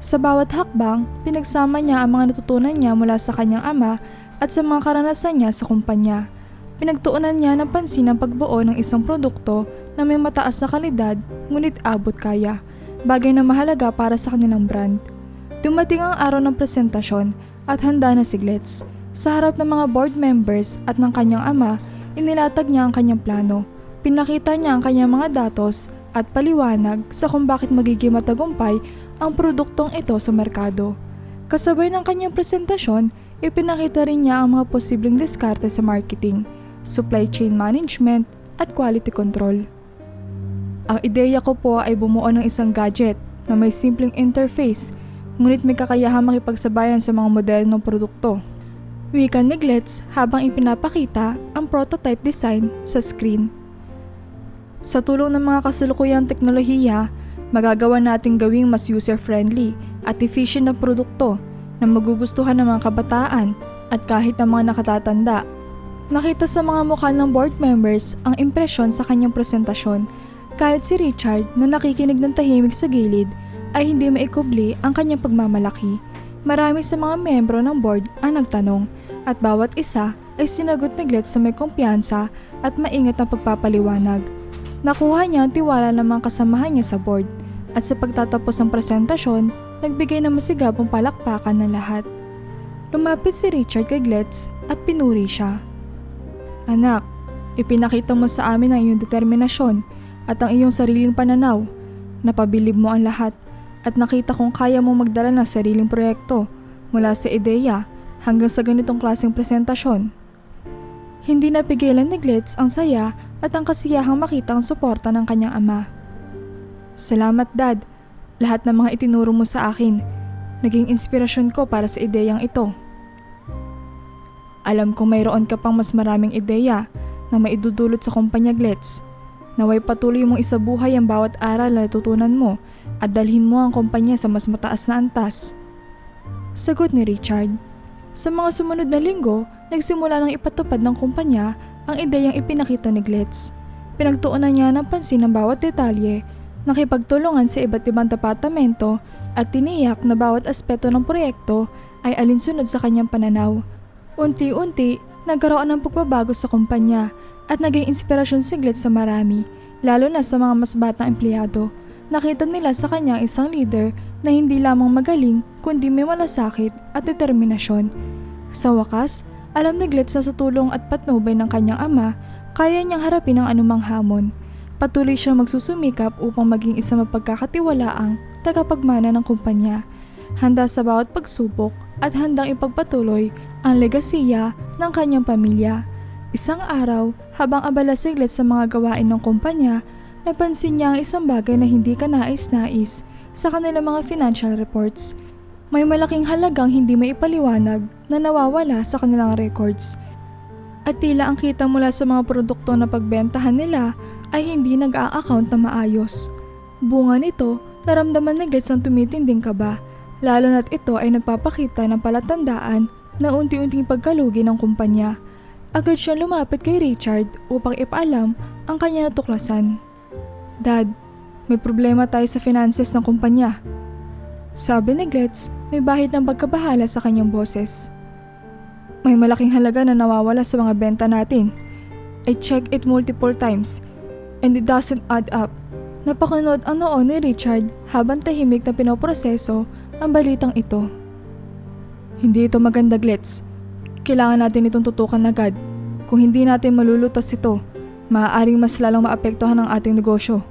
Sa bawat hakbang, pinagsama niya ang mga natutunan niya mula sa kanyang ama at sa mga karanasan niya sa kumpanya. Pinagtuunan niya ng pansin ang pagbuo ng isang produkto na may mataas na kalidad ngunit abot kaya, bagay na mahalaga para sa kanilang brand. Dumating ang araw ng presentasyon at handa na si Glitz. Sa harap ng mga board members at ng kanyang ama, inilatag niya ang kanyang plano. Pinakita niya ang kanyang mga datos at paliwanag sa kung bakit magiging matagumpay ang produktong ito sa merkado. Kasabay ng kanyang presentasyon, ipinakita rin niya ang mga posibleng diskarte sa marketing, supply chain management at quality control. Ang ideya ko po ay bumuo ng isang gadget na may simpleng interface, ngunit may kakayahang makipagsabayan sa mga modelo ng produkto. Wika ni Glitz habang ipinapakita ang prototype design sa screen. Sa tulong ng mga kasalukuyang teknolohiya, magagawa nating gawing mas user-friendly at efficient na produkto na magugustuhan ng mga kabataan at kahit ng mga nakatatanda. Nakita sa mga mukha ng board members ang impresyon sa kanyang presentasyon. Kahit si Richard na nakikinig ng tahimik sa gilid ay hindi maikubli ang kanyang pagmamalaki. Marami sa mga membro ng board ang nagtanong at bawat isa ay sinagot ni Glitz sa may kumpiyansa at maingat na pagpapaliwanag. Nakuha niya ang tiwala ng mga kasamahan niya sa board at sa pagtatapos ng presentasyon, nagbigay ng masigabong palakpakan ng lahat. Lumapit si Richard kay Glitz at pinuri siya. Anak, ipinakita mo sa amin ang iyong determinasyon at ang iyong sariling pananaw. Napabilib mo ang lahat at nakita kong kaya mong magdala ng sariling proyekto mula sa ideya hanggang sa ganitong klaseng presentasyon. Hindi napigilan ni Glitz ang saya at ang kasiyahang makita ang suporta ng kanyang ama. Salamat, Dad. Lahat ng mga itinuro mo sa akin, naging inspirasyon ko para sa ideyang ito. Alam kong mayroon ka pang mas maraming ideya na maidudulot sa kumpanya, Glitz. Naway patuloy mong isabuhay ang bawat aral na natutunan mo at dalhin mo ang kumpanya sa mas mataas na antas. Sagot ni Richard. Sa mga sumunod na linggo, nagsimula ng ipatupad ng kumpanya ang ideyang ipinakita ni Glitz. Pinagtuunan niya ng pansin ang bawat detalye, nakipagtulungan sa iba't ibang departamento at tiniyak na bawat aspeto ng proyekto ay alinsunod sa kanyang pananaw. Unti-unti, nagkaroon ng pagbabago sa kumpanya at naging inspirasyon si Glitz sa marami, lalo na sa mga mas batang empleyado. Nakita nila sa kanya isang leader na hindi lamang magaling kundi may malasakit at determinasyon. Sa wakas, alam ni Glitz na sa tulong at patnubay ng kanyang ama, kaya niyang harapin ang anumang hamon. Patuloy siyang magsusumikap upang maging isang mapagkakatiwalaang tagapagmana ng kumpanya. Handa sa bawat pagsubok at handang ipagpatuloy ang legasiya ng kanyang pamilya. Isang araw, habang abala si Glitz sa mga gawain ng kumpanya, napansin niya ang isang bagay na hindi kanais-nais sa kanilang mga financial reports. May malaking halagang hindi maipaliwanag na nawawala sa kanilang records. At tila ang kita mula sa mga produkto na pagbentahan nila ay hindi nag-a-account na maayos. Bunga nito, naramdaman ni Glitz ang tumitinding kaba, lalo na't ito ay nagpapakita ng palatandaan na unti-unting pagkalugi ng kumpanya. Agad siya lumapit kay Richard upang ipaalam ang kanya natuklasan. Dad, may problema tayo sa finances ng kumpanya. Sabi ni Glitz, may bahid ng pagkabahala sa kanyang boses. May malaking halaga na nawawala sa mga benta natin. I checked it multiple times and it doesn't add up. Napakunod ang noo ni Richard habang tahimik na pinoproseso ang balitang ito. Hindi ito maganda, Glitz. Kailangan natin itong tutukan agad. Kung hindi natin malulutas ito, maaaring mas lalong maapektuhan ang ating negosyo.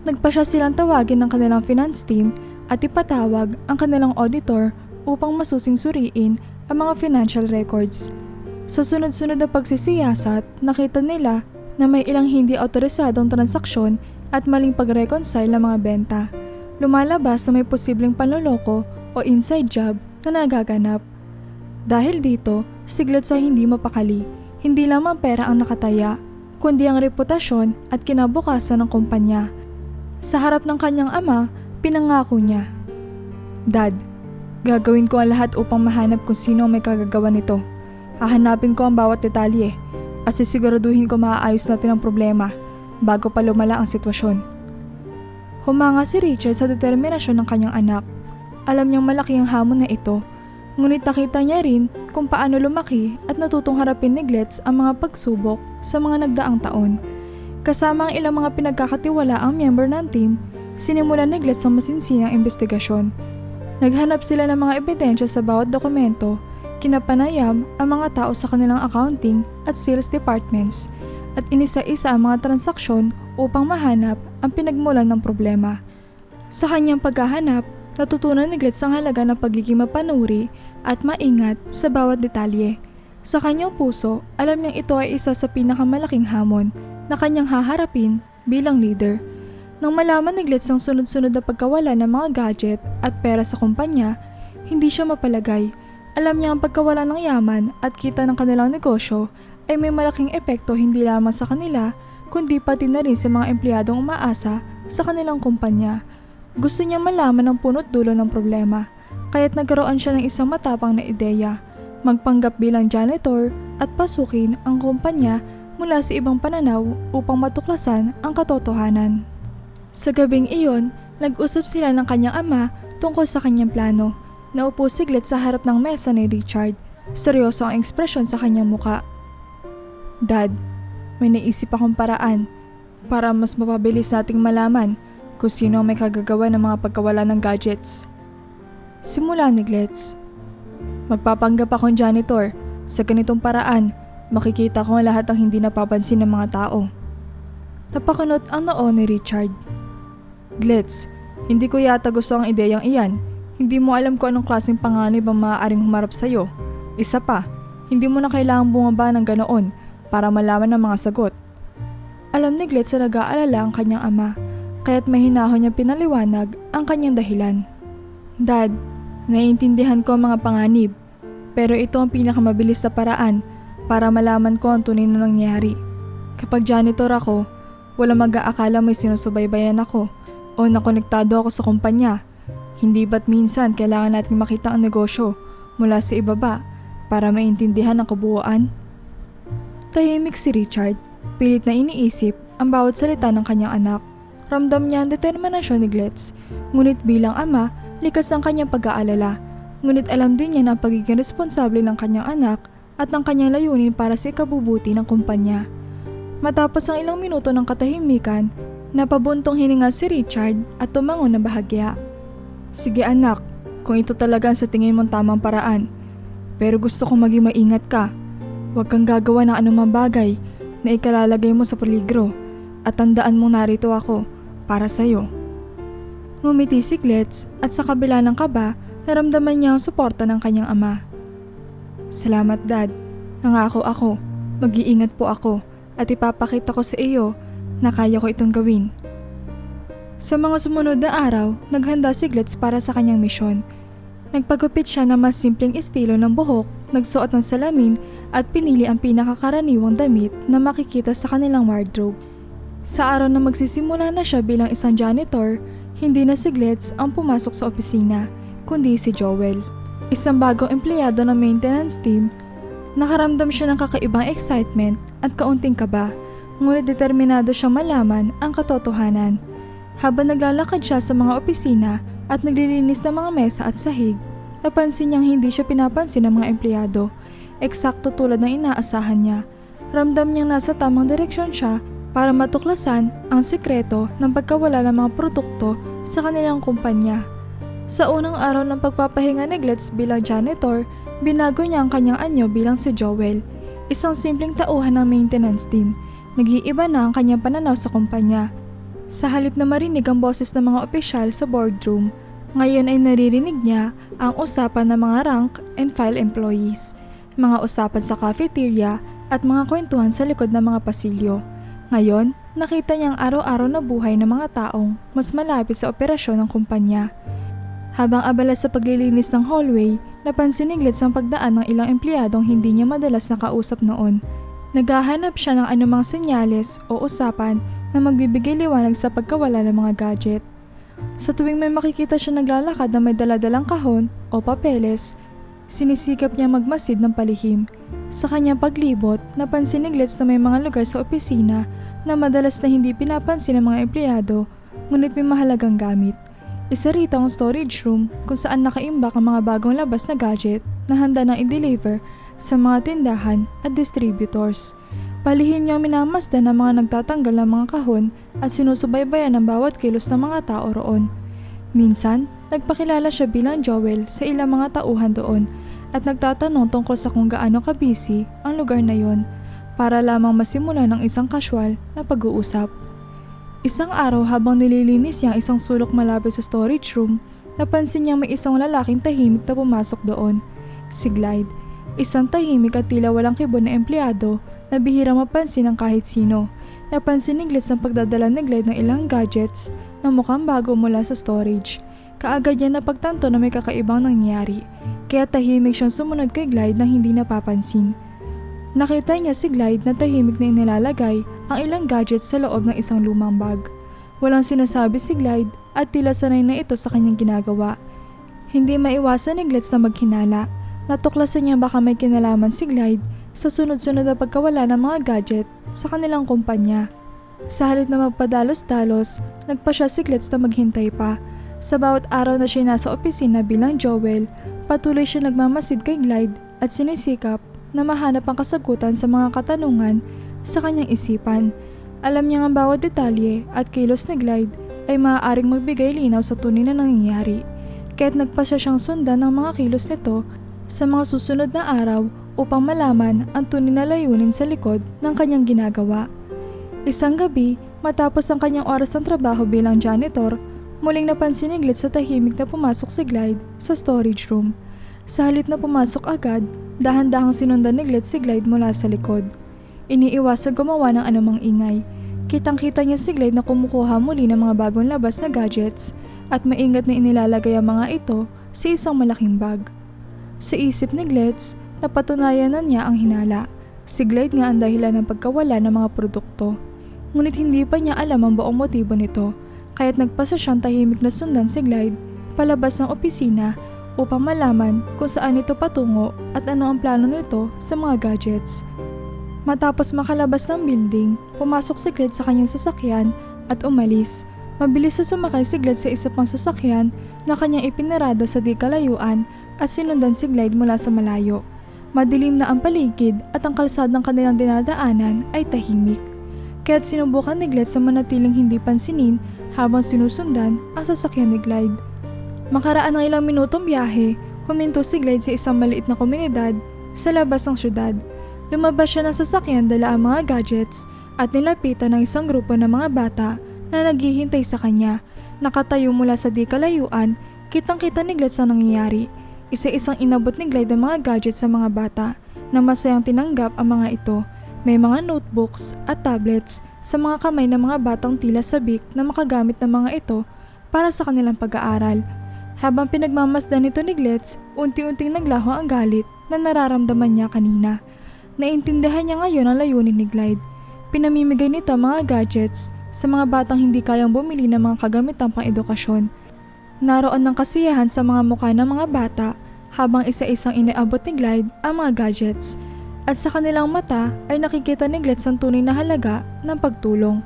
Nagpasya silang tawagin ng kanilang finance team at ipatawag ang kanilang auditor upang masusing suriin ang mga financial records. Sa sunod-sunod na pagsisiyasat, nakita nila na may ilang hindi autorisadong transaksyon at maling pag-reconcile ng mga benta. Lumalabas na may posibleng panloloko o inside job na nagaganap. Dahil dito, siglat sa hindi mapakali, hindi lamang pera ang nakataya, kundi ang reputasyon at kinabukasan ng kumpanya. Sa harap ng kanyang ama, pinangako niya, Dad, gagawin ko ang lahat upang mahanap kung sino ang may kagagawa nito. Hahanapin ko ang bawat detalye at sisiguraduhin ko maaayos natin ang problema bago pa lumala ang sitwasyon. Humanga si Richard sa determinasyon ng kanyang anak. Alam niyang malaki ang hamon na ito, ngunit nakita niya rin kung paano lumaki at natutong harapin ni Glitz ang mga pagsubok sa mga nagdaang taon. Kasama ang ilang mga pinagkakatiwalaang miyembro ng team, sinimulan ni Glitz ang masinsinang investigasyon. Naghanap sila ng mga ebidensya sa bawat dokumento, kinapanayam ang mga tao sa kanilang accounting at sales departments, at inisa-isa ang mga transaksyon upang mahanap ang pinagmulan ng problema. Sa kanyang paghahanap, natutunan ni Glitz ang halaga ng pagiging mapanuri at maingat sa bawat detalye. Sa kanyang puso, alam niyang ito ay isa sa pinakamalaking hamon na kanyang haharapin bilang leader. Nang malaman ni Glitz ang sunod-sunod na pagkawala ng mga gadget at pera sa kumpanya, hindi siya mapalagay. Alam niya ang pagkawala ng yaman at kita ng kanilang negosyo ay may malaking epekto hindi lamang sa kanila, kundi pati na rin sa mga empleyadong umaasa sa kanilang kumpanya. Gusto niya malaman ang punot dulo ng problema, kaya't nagkaroon siya ng isang matapang na ideya, magpanggap bilang janitor at pasukin ang kumpanya mula sa ibang pananaw upang matuklasan ang katotohanan. Sa gabing iyon, nag-usap sila ng kanyang ama tungkol sa kanyang plano. Naupo si Glitz sa harap ng mesa ni Richard. Seryoso ang ekspresyon sa kanyang muka. Dad, may naisip akong paraan para mas mapabilis nating malaman kung sino may kagagawa ng mga pagkawala ng gadgets. Simula ni Glitz. Magpapanggap akong janitor. Sa ganitong paraan, makikita ko ang lahat ng hindi napapansin ng mga tao. Napakunot ang noo ni Richard. Glitz, hindi ko yata gusto ang ideyang iyan. Hindi mo alam kung anong klaseng panganib ang maaaring humarap sa'yo. Isa pa, hindi mo na kailangang bumaba ng ganoon para malaman ang mga sagot. Alam ni Glitz na nag-aalala ang kanyang ama, kaya't mahinahon niyang pinaliwanag ang kanyang dahilan. Dad, naiintindihan ko ang mga panganib, pero ito ang pinakamabilis na paraan para malaman ko ang tunay na nangyari. Kapag janitor ako, walang mag-aakala may sinusubaybayan ako o nakonektado ako sa kumpanya. Hindi ba't minsan kailangan natin makita ang negosyo mula sa ibaba para maintindihan ang kabuuan? Tahimik si Richard, pilit na iniisip ang bawat salita ng kanyang anak. Ramdam niya ang determinasyon ni Glitz, ngunit bilang ama, likas ang kanyang pag-aalala. Ngunit alam din niya na ang pagiging responsable ng kanyang anak at ng kanyang layunin para sa ikabubuti ng kumpanya. Matapos ang ilang minuto ng katahimikan, napabuntong hininga si Richard at tumango ng bahagya. Sige anak, kung ito talaga sa tingin mong tamang paraan. Pero gusto kong maging maingat ka. Huwag kang gagawa ng anumang bagay na ikalalagay mo sa peligro at tandaan mong narito ako para sa'yo. Ngumiti si Glitz at sa kabila ng kaba, naramdaman niya ang suporta ng kanyang ama. Salamat Dad, nangako ako, mag-iingat po ako at ipapakita ko sa iyo na kaya ko itong gawin. Sa mga sumunod na araw, naghanda si Glitz para sa kanyang misyon. Nagpagupit siya ng mas simpleng estilo ng buhok, nagsuot ng salamin at pinili ang pinakakaraniwang damit na makikita sa kanilang wardrobe. Sa araw na magsisimula na siya bilang isang janitor, hindi na si Gletz ang pumasok sa opisina, kundi si Joel. Isang bagong empleyado ng maintenance team. Nakaramdam siya ng kakaibang excitement at kaunting kaba, ngunit determinado siyang malaman ang katotohanan. Habang naglalakad siya sa mga opisina at naglilinis ng mga mesa at sahig, napansin niyang hindi siya pinapansin ng mga empleyado, eksakto tulad ng inaasahan niya. Ramdam niyang nasa tamang direksyon siya para matuklasan ang sikreto ng pagkawala ng mga produkto sa kanilang kumpanya. Sa unang araw ng pagpapahinga ni Gletz bilang janitor, binago niya ang kanyang anyo bilang si Joel, isang simpleng tauhan ng maintenance team. Nag-iiba na ang kanyang pananaw sa kumpanya. Sa halip na marinig ang boses ng mga opisyal sa boardroom, ngayon ay naririnig niya ang usapan ng mga rank and file employees, mga usapan sa cafeteria at mga kwentuhan sa likod ng mga pasilyo. Ngayon, nakita niya ang araw-araw na buhay ng mga taong mas malapit sa operasyon ng kumpanya. Habang abala sa paglilinis ng hallway, napansin ni Gletz ang pagdaan ng ilang empleyadong hindi niya madalas nakausap noon. Naghahanap siya ng anumang senyales o usapan na magbibigay liwanag sa pagkawala ng mga gadget. Sa tuwing may makikita siya naglalakad na may daladalang kahon o papeles, sinisikap niya magmasid ng palihim. Sa kanyang paglibot, napansin ni Gletz na may mga lugar sa opisina na madalas na hindi pinapansin ng mga empleyado, ngunit may mahalagang gamit. Isa rito ang storage room kung saan nakaimbak ang mga bagong labas na gadget na handa nang i-deliver sa mga tindahan at distributors. Palihim niyang minamasdan ang mga nagtatanggal ng mga kahon at sinusubaybayan ang bawat kilos ng mga tao roon. Minsan, nagpakilala siya bilang Joel sa ilang mga tauhan doon at nagtatanong tungkol sa kung gaano ka-busy ang lugar na yon para lamang masimula ng isang casual na pag-uusap. Isang araw habang nililinis niya ang isang sulok malapit sa storage room, napansin niyang may isang lalaking tahimik na pumasok doon. Si Clyde, isang tahimik at tila walang kibon na empleyado na bihirang mapansin ng kahit sino. Napansin ni Gletz ang pagdadala ni Clyde ng ilang gadgets na mukhang bago mula sa storage. Kaagad niya napagtanto na may kakaibang nangyari, kaya tahimik siyang sumunod kay Clyde nang hindi napapansin. Nakita niya si Clyde na tahimik na inilalagay ang ilang gadgets sa loob ng isang lumang bag. Walang sinasabi si Clyde at tila sanay na ito sa kanyang ginagawa. Hindi maiwasan ni Gletz na maghinala. Natuklasan niya baka may kinalaman si Clyde sa sunod-sunod na pagkawala ng mga gadget sa kanilang kumpanya. Sa halip na magpadalos-dalos, nagpa siya si Gletz na maghintay pa. Sa bawat araw na siya nasa opisina bilang Joel, patuloy siya nagmamasid kay Clyde at sinisikap na mahanap ang kasagutan sa mga katanungan sa kanyang isipan. Alam niya ang bawat detalye at kilos ni Clyde ay maaaring magbigay linaw sa tunay na nangyayari, kaya't nagpa siya siyang sundan ng mga kilos nito sa mga susunod na araw upang malaman ang tunay na layunin sa likod ng kanyang ginagawa. Isang gabi, matapos ang kanyang oras ng trabaho bilang janitor, muling napansin ni Gletz sa tahimik na pumasok si Clyde sa storage room. Sa halip na pumasok agad, dahan-dahang sinundan ni Gletz si Clyde mula sa likod. Iniiwasang gumawa ng anumang ingay. Kitang-kita niya si Clyde na kumukuha muli ng mga bagong labas na gadgets at maingat na inilalagay ang mga ito sa isang malaking bag. Sa isip ni Gletz, napatunayan na niya ang hinala. Si Clyde nga ang dahilan ng pagkawala ng mga produkto. Ngunit hindi pa niya alam ang buong motibo nito, kaya't nagpasa siyang tahimik na sundan si Clyde palabas ng opisina upang malaman kung saan ito patungo at ano ang plano nito sa mga gadgets. Matapos makalabas ng building, pumasok si Clyde sa kanyang sasakyan at umalis. Mabilis na sumakay si Clyde sa isa pang sasakyan na kanyang ipinarada sa di kalayuan at sinundan si Clyde mula sa malayo. Madilim na ang paligid at ang kalsadang kanilang dinadaanan ay tahimik. Kaya't sinubukan ni Clyde sa manatiling hindi pansinin habang sinusundan ang sasakyan ni Clyde. Makaraan ng ilang minutong biyahe, huminto si Clyde sa isang maliit na komunidad sa labas ng syudad. Lumabas siya ng sasakyan dala ang mga gadgets at nilapitan ng isang grupo ng mga bata na naghihintay sa kanya. Nakatayo mula sa di kalayuan, kitang-kita ni Gletz ang nangyayari. Isa-isang inabot ni Clyde ang mga gadgets sa mga bata na masayang tinanggap ang mga ito. May mga notebooks at tablets sa mga kamay ng mga batang tila sabik na makagamit ng mga ito para sa kanilang pag-aaral. Habang pinagmamasdan nito ni Gletz, unti-unting naglaho ang galit na nararamdaman niya kanina. Naintindihan niya ngayon ang layunin ni Clyde. Pinamimigay nito ang mga gadgets sa mga batang hindi kayang bumili ng mga kagamitang pang-edukasyon. Naroon ng kasiyahan sa mga mukha ng mga bata habang isa-isang iniabot ni Clyde ang mga gadgets, at sa kanilang mata ay nakikita ni Clyde ang tunay na halaga ng pagtulong.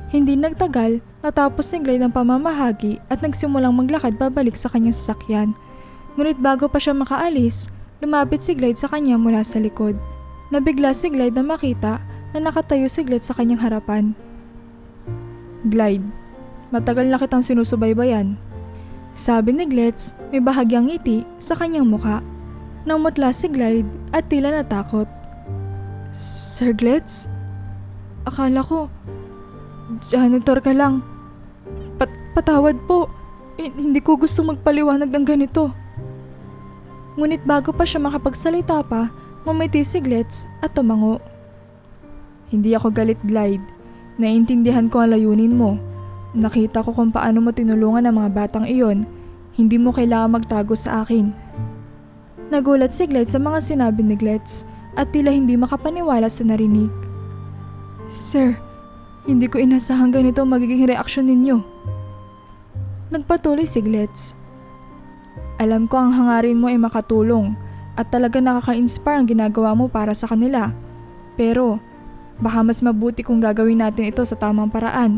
Hindi nagtagal, natapos ni Clyde ang pamamahagi at nagsimulang maglakad pabalik sa kanyang sasakyan. Ngunit bago pa siya makaalis, lumapit si Clyde sa kanya mula sa likod. Nabigla si Clyde na makita na nakatayo si Clyde sa kanyang harapan. "Clyde, matagal na kitang sinusubaybayan," sabi ni Clyde, may bahagyang ngiti sa kanyang muka. Namutla si Clyde at tila natakot. "Sir Clyde? Akala ko janitor ka lang. Patawad po. Hindi ko gusto magpaliwanag ng ganito." Ngunit bago pa siya makapagsalita pa, ngumiti si Clyde at tumango. "Hindi ako galit, Clyde. Naiintindihan ko ang layunin mo. Nakita ko kung paano mo tinulungan ang mga batang iyon. Hindi mo kailangan magtago sa akin." Nagulat si Clyde sa mga sinabi ni Clyde at tila hindi makapaniwala sa narinig. "Sir, hindi ko inasahang ganito ang magiging reaksyon ninyo." Nagpatuloy si Clyde. "Alam ko ang hangarin mo ay makatulong at talaga nakaka-inspire ang ginagawa mo para sa kanila. Pero baka mas mabuti kung gagawin natin ito sa tamang paraan.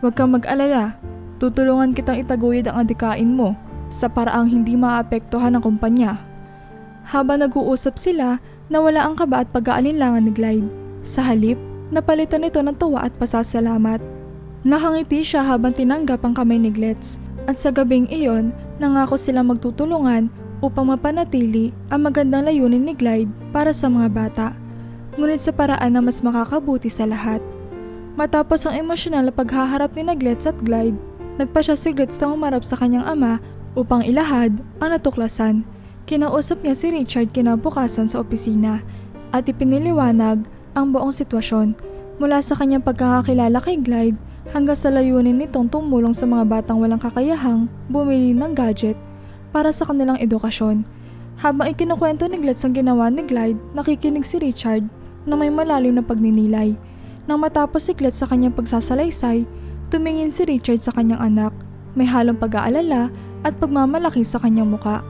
Huwag kang mag-alala, tutulungan kitang itaguyod ang adikain mo sa paraang hindi maapektuhan ng kumpanya." Habang nag-uusap sila, nawala ang kaba at pag-aalinlangan ni Clyde. Sa halip, napalitan nito ng tuwa at pasasalamat. Nakangiti siya habang tinanggap ang kamay ni Clyde, at sa gabing iyon, nangako silang magtutulungan upang mapanatili ang magandang layunin ni Clyde para sa mga bata, ngunit sa paraan na mas makakabuti sa lahat. Matapos ang emosyonal na paghaharap ni Clyde at Clyde, nagpa siya si Clyde na humarap sa kanyang ama upang ilahad ang natuklasan. Kinausap niya si Richard kinabukasan sa opisina at ipiniliwanag ang buong sitwasyon mula sa kanyang pagkakakilala kay Clyde hanggang sa layunin nitong tumulong sa mga batang walang kakayahang bumili ng gadget para sa kanilang edukasyon. Habang ikinukwento ni Clyde ang ginawa ni Clyde, nakikinig si Richard na may malalim na pagninilay. Nang matapos si Clyde sa kanyang pagsasalaysay, tumingin si Richard sa kanyang anak, may halong pag-aalala at pagmamalaki sa kanyang muka.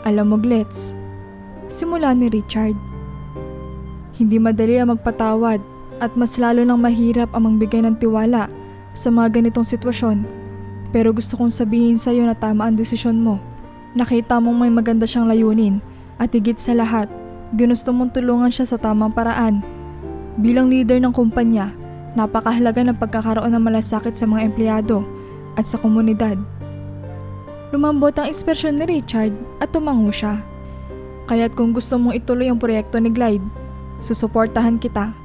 "Alam mo, Clyde," simula ni Richard, "hindi madali ang magpatawad at mas lalo nang mahirap ang magbigay ng tiwala sa mga ganitong sitwasyon. Pero gusto kong sabihin sa iyo na tama ang desisyon mo. Nakita mong may maganda siyang layunin at higit sa lahat, ginusto mong tulungan siya sa tamang paraan. Bilang leader ng kumpanya, napakahalaga ng pagkakaroon ng malasakit sa mga empleyado at sa komunidad." Lumambot ang ekspresyon ni Richard at tumango siya. "Kaya't kung gusto mong ituloy ang proyekto ni Clyde, susuportahan kita.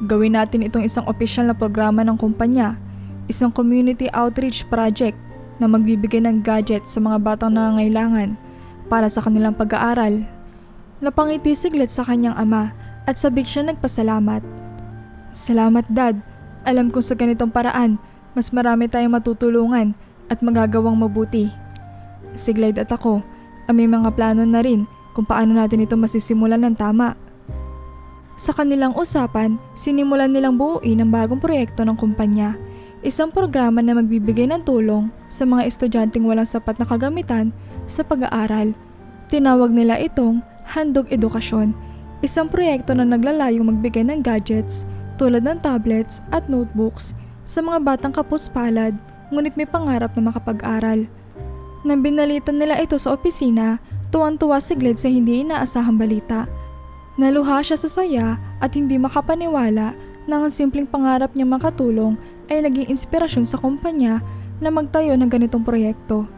Gawin natin itong isang opisyal na programa ng kumpanya, isang community outreach project na magbibigay ng gadgets sa mga batang nangangailangan para sa kanilang pag-aaral." Napangiti si Clyde sa kanyang ama at sabik siya nagpasalamat. "Salamat, Dad. Alam kong sa ganitong paraan, mas marami tayong matutulungan at magagawang mabuti. Si Clyde at ako, may mga plano na rin kung paano natin ito masisimulan ng tama." Sa kanilang usapan, sinimulan nilang buuin ang bagong proyekto ng kumpanya, isang programa na magbibigay ng tulong sa mga estudyanteng walang sapat na kagamitan sa pag-aaral. Tinawag nila itong Handog Edukasyon, isang proyekto na naglalayong magbigay ng gadgets tulad ng tablets at notebooks sa mga batang kapuspalad ngunit may pangarap na makapag-aral. Nang binalitan nila ito sa opisina, tuwang-tuwa si Clyde sa hindi inaasahang balita. Naluha siya sa saya at hindi makapaniwala na ang simpleng pangarap niya makatulong ay naging inspirasyon sa kumpanya na magtayo ng ganitong proyekto.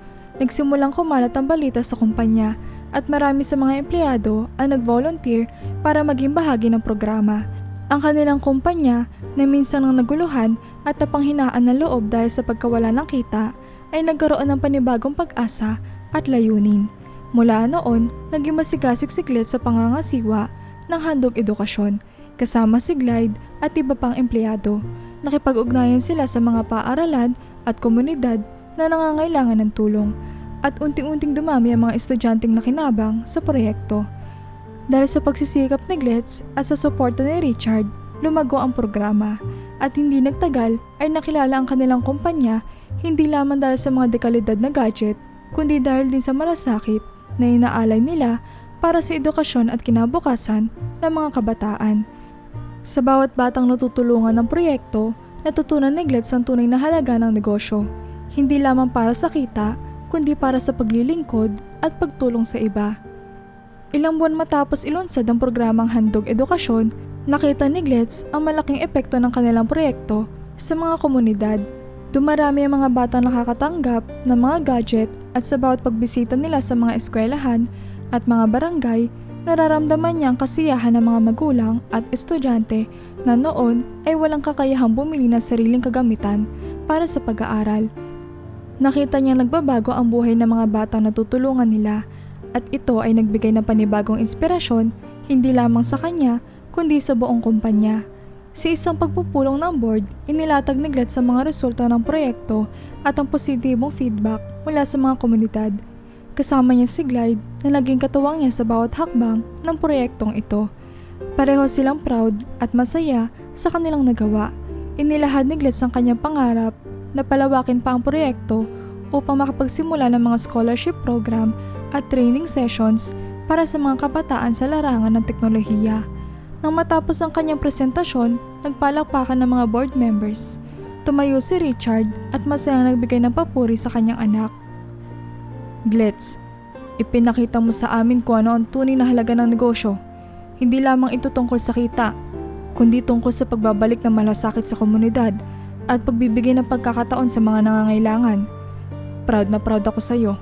Nagsimulang kumalat ang balita sa kumpanya at marami sa mga empleyado ang nag-volunteer para maging bahagi ng programa. Ang kanilang kumpanya na minsan ang naguluhan at napanghinaan ng loob dahil sa pagkawala ng kita ay nagkaroon ng panibagong pag-asa at layunin. Mula noon, naging masigasig si Clyde sa pangangasiwa ng handog edukasyon, kasama si Clyde at iba pang empleyado. Nakipag-ugnayan sila sa mga paaralan at komunidad na nangangailangan ng tulong, at unti-unting dumami ang mga estudyanteng nakinabang sa proyekto. Dahil sa pagsisikap ni Clyde at sa suporta ni Richard, lumago ang programa. at hindi nagtagal ay nakilala ang kanilang kumpanya hindi lamang dahil sa mga dekalidad na gadget, kundi dahil din sa malasakit na inaalay nila para sa edukasyon at kinabukasan ng mga kabataan. Sa bawat batang natutulungan ng proyekto, natutunan ni Glitz ang tunay na halaga ng negosyo, hindi lamang para sa kita, kundi para sa paglilingkod at pagtulong sa iba. Ilang buwan matapos ilunsad ang programang Handog Edukasyon, nakita ni Glitz ang malaking epekto ng kanilang proyekto sa mga komunidad. Dumarami ang mga batang nakakatanggap ng mga gadget at sa bawat pagbisita nila sa mga eskwelahan at mga barangay, nararamdaman niya ang kasiyahan ng mga magulang at estudyante na noon ay walang kakayahang bumili ng sariling kagamitan para sa pag-aaral. Nakita niya nagbabago ang buhay ng mga batang natutulungan nila at ito ay nagbigay ng panibagong inspirasyon hindi lamang sa kanya kundi sa buong kumpanya. Sa isang pagpupulong ng board, inilatag ni Glitz sa mga resulta ng proyekto at ang positibong feedback mula sa mga komunidad. Kasama niya si Glide na naging katuwang niya sa bawat hakbang ng proyektong ito. Pareho silang proud at masaya sa kanilang nagawa. Inilahad ni Glitz ang kanyang pangarap na palawakin pa ang proyekto upang makapagsimula ng mga scholarship program at training sessions para sa mga kabataan sa larangan ng teknolohiya. Nang matapos ang kanyang presentasyon, nagpalakpakan ng mga board members. Tumayo si Richard at masayang nagbigay ng papuri sa kanyang anak. Glitz, ipinakita mo sa amin kung ano ang tunay na halaga ng negosyo. Hindi lamang ito tungkol sa kita, kundi tungkol sa pagbabalik ng malasakit sa komunidad at pagbibigay ng pagkakataon sa mga nangangailangan. Proud na proud ako sa iyo.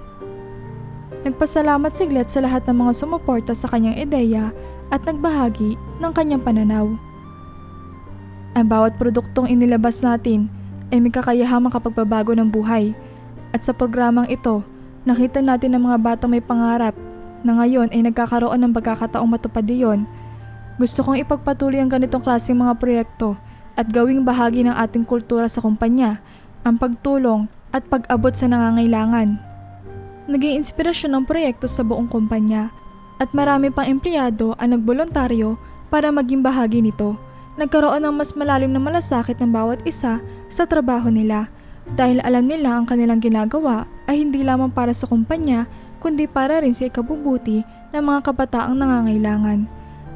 Nagpasalamat si Glitz sa lahat ng mga sumuporta sa kanyang ideya at nagbahagi ng kanyang pananaw. Ang bawat produktong inilabas natin ay may kakayahang makapagbabago ng buhay. At sa programang ito, nakita natin ang mga batang may pangarap na ngayon ay nagkakaroon ng pagkakataong matupad iyon. Gusto kong ipagpatuloy ang ganitong klaseng mga proyekto at gawing bahagi ng ating kultura sa kumpanya, ang pagtulong at pag-abot sa nangangailangan. Naging inspirasyon ng proyekto sa buong kumpanya at marami pang empleyado ang nagboluntaryo para maging bahagi nito. Nagkaroon ng mas malalim na malasakit ng bawat isa sa trabaho nila dahil alam nila ang kanilang ginagawa ay hindi lamang para sa kumpanya kundi para rin sa ikabubuti ng mga kabataang nangangailangan.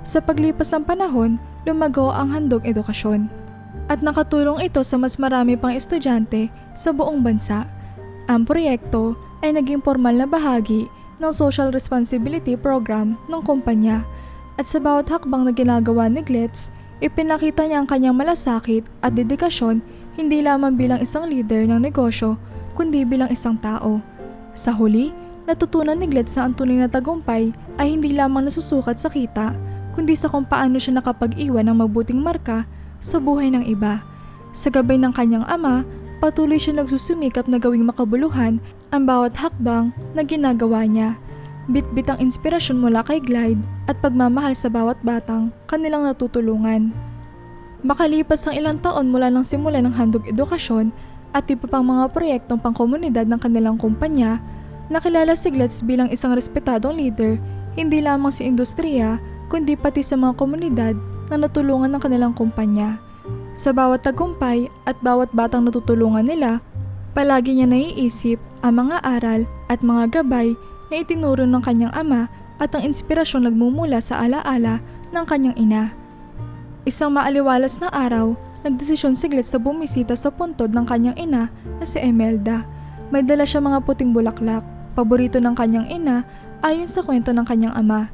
Sa paglipas ng panahon, lumago ang Handog Edukasyon at nakatulong ito sa mas marami pang estudyante sa buong bansa. Ang proyekto ay naging formal na bahagi ng Social Responsibility Program ng kumpanya at sa bawat hakbang na ginagawa ni Glitz, ipinakita niya ang kanyang malasakit at dedikasyon hindi lamang bilang isang leader ng negosyo kundi bilang isang tao. Sa huli, natutunan ni Glitz na ang tunay na tagumpay ay hindi lamang nasusukat sa kita kundi sa kung paano siya nakapag-iwan ng mabuting marka sa buhay ng iba. Sa gabay ng kanyang ama, patuloy siya nagsusumikap na gawing makabuluhan ang bawat hakbang na ginagawa niya. Bit-bit ang inspirasyon mula kay Glide at pagmamahal sa bawat batang kanilang natutulungan. Makalipas ang ilang taon mula nang simula ng Handog Edukasyon at iba pang mga proyektong pangkomunidad ng kanilang kumpanya, nakilala si Glitz bilang isang respetadong leader hindi lamang sa industriya kundi pati sa mga komunidad na natulungan ng kanilang kumpanya. Sa bawat tagumpay at bawat batang natutulungan nila, palagi niya naiisip ang mga aral at mga gabay na itinuro ng kanyang ama at ang inspirasyon nagmumula sa alaala ng kanyang ina. Isang maaliwalas na araw, nagdesisyon si Glitz na bumisita sa puntod ng kanyang ina na si Emelda. May dala siya mga puting bulaklak, paborito ng kanyang ina ayon sa kwento ng kanyang ama.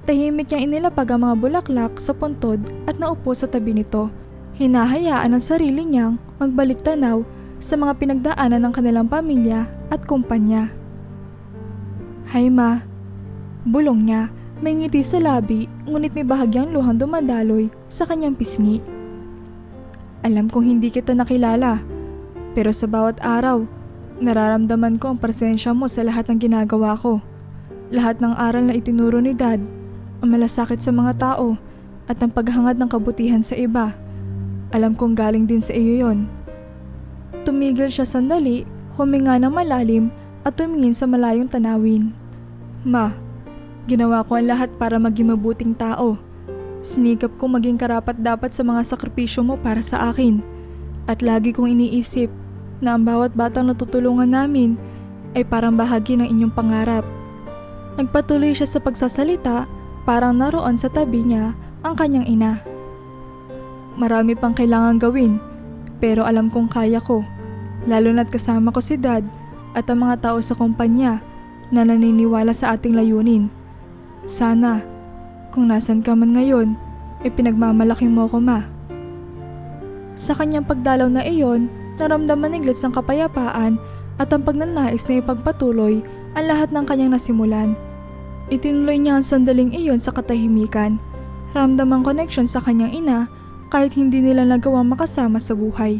Tahimik niyang inilapag ang mga bulaklak sa puntod at naupo sa tabi nito. Hinahayaan ang sarili niyang magbalik tanaw sa mga pinagdaanan ng kanilang pamilya at kumpanya. Hay ma, bulong niya, may ngiti sa labi ngunit may bahagyang luhang dumadaloy sa kanyang pisngi. Alam kong hindi kita nakilala, pero sa bawat araw, nararamdaman ko ang presensya mo sa lahat ng ginagawa ko. Lahat ng aral na itinuro ni Dad, ang malasakit sa mga tao at ang paghangad ng kabutihan sa iba. Alam kong galing din sa iyo yon. Tumigil siya sandali, huminga ng malalim at tumingin sa malayong tanawin. Ma, ginawa ko ang lahat para maging mabuting tao. Sinikap kong maging karapat-dapat sa mga sakripisyo mo para sa akin. At lagi kong iniisip na ang bawat batang natutulungan namin ay parang bahagi ng inyong pangarap. Nagpatuloy siya sa pagsasalita, parang naroon sa tabi niya ang kanyang ina. Marami pang kailangan gawin, pero alam kong kaya ko, lalo na't kasama ko si Dad at ang mga tao sa kumpanya na naniniwala sa ating layunin. Sana, kung nasan ka man ngayon, ipinagmamalaki mo ko, Ma. Sa kanyang pagdalaw na iyon, naramdaman ni Glitz ang kapayapaan at ang pagnanais na ipagpatuloy ang lahat ng kanyang nasimulan. Itinuloy niya ang sandaling iyon sa katahimikan. Ramdam ang connection sa kanyang ina kahit hindi nila nagawang makasama sa buhay.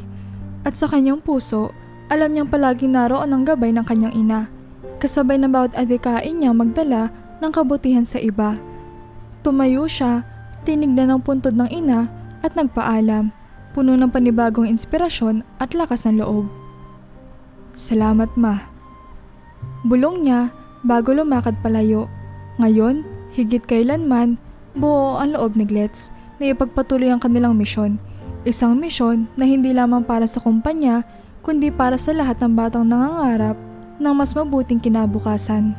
At sa kanyang puso, alam niyang palaging naroon ang gabay ng kanyang ina. Kasabay ng bawat adhikain niya magdala ng kabutihan sa iba. Tumayo siya, tinignan ang puntod ng ina at nagpaalam, puno ng panibagong inspirasyon at lakas ng loob. Salamat, Ma. Bulong niya bago lumakad palayo. Ngayon, higit kailanman, buo ang loob ni Glitz na ipagpatuloy ang kanilang misyon. Isang misyon na hindi lamang para sa kumpanya, kundi para sa lahat ng batang nangangarap ng mas mabuting kinabukasan.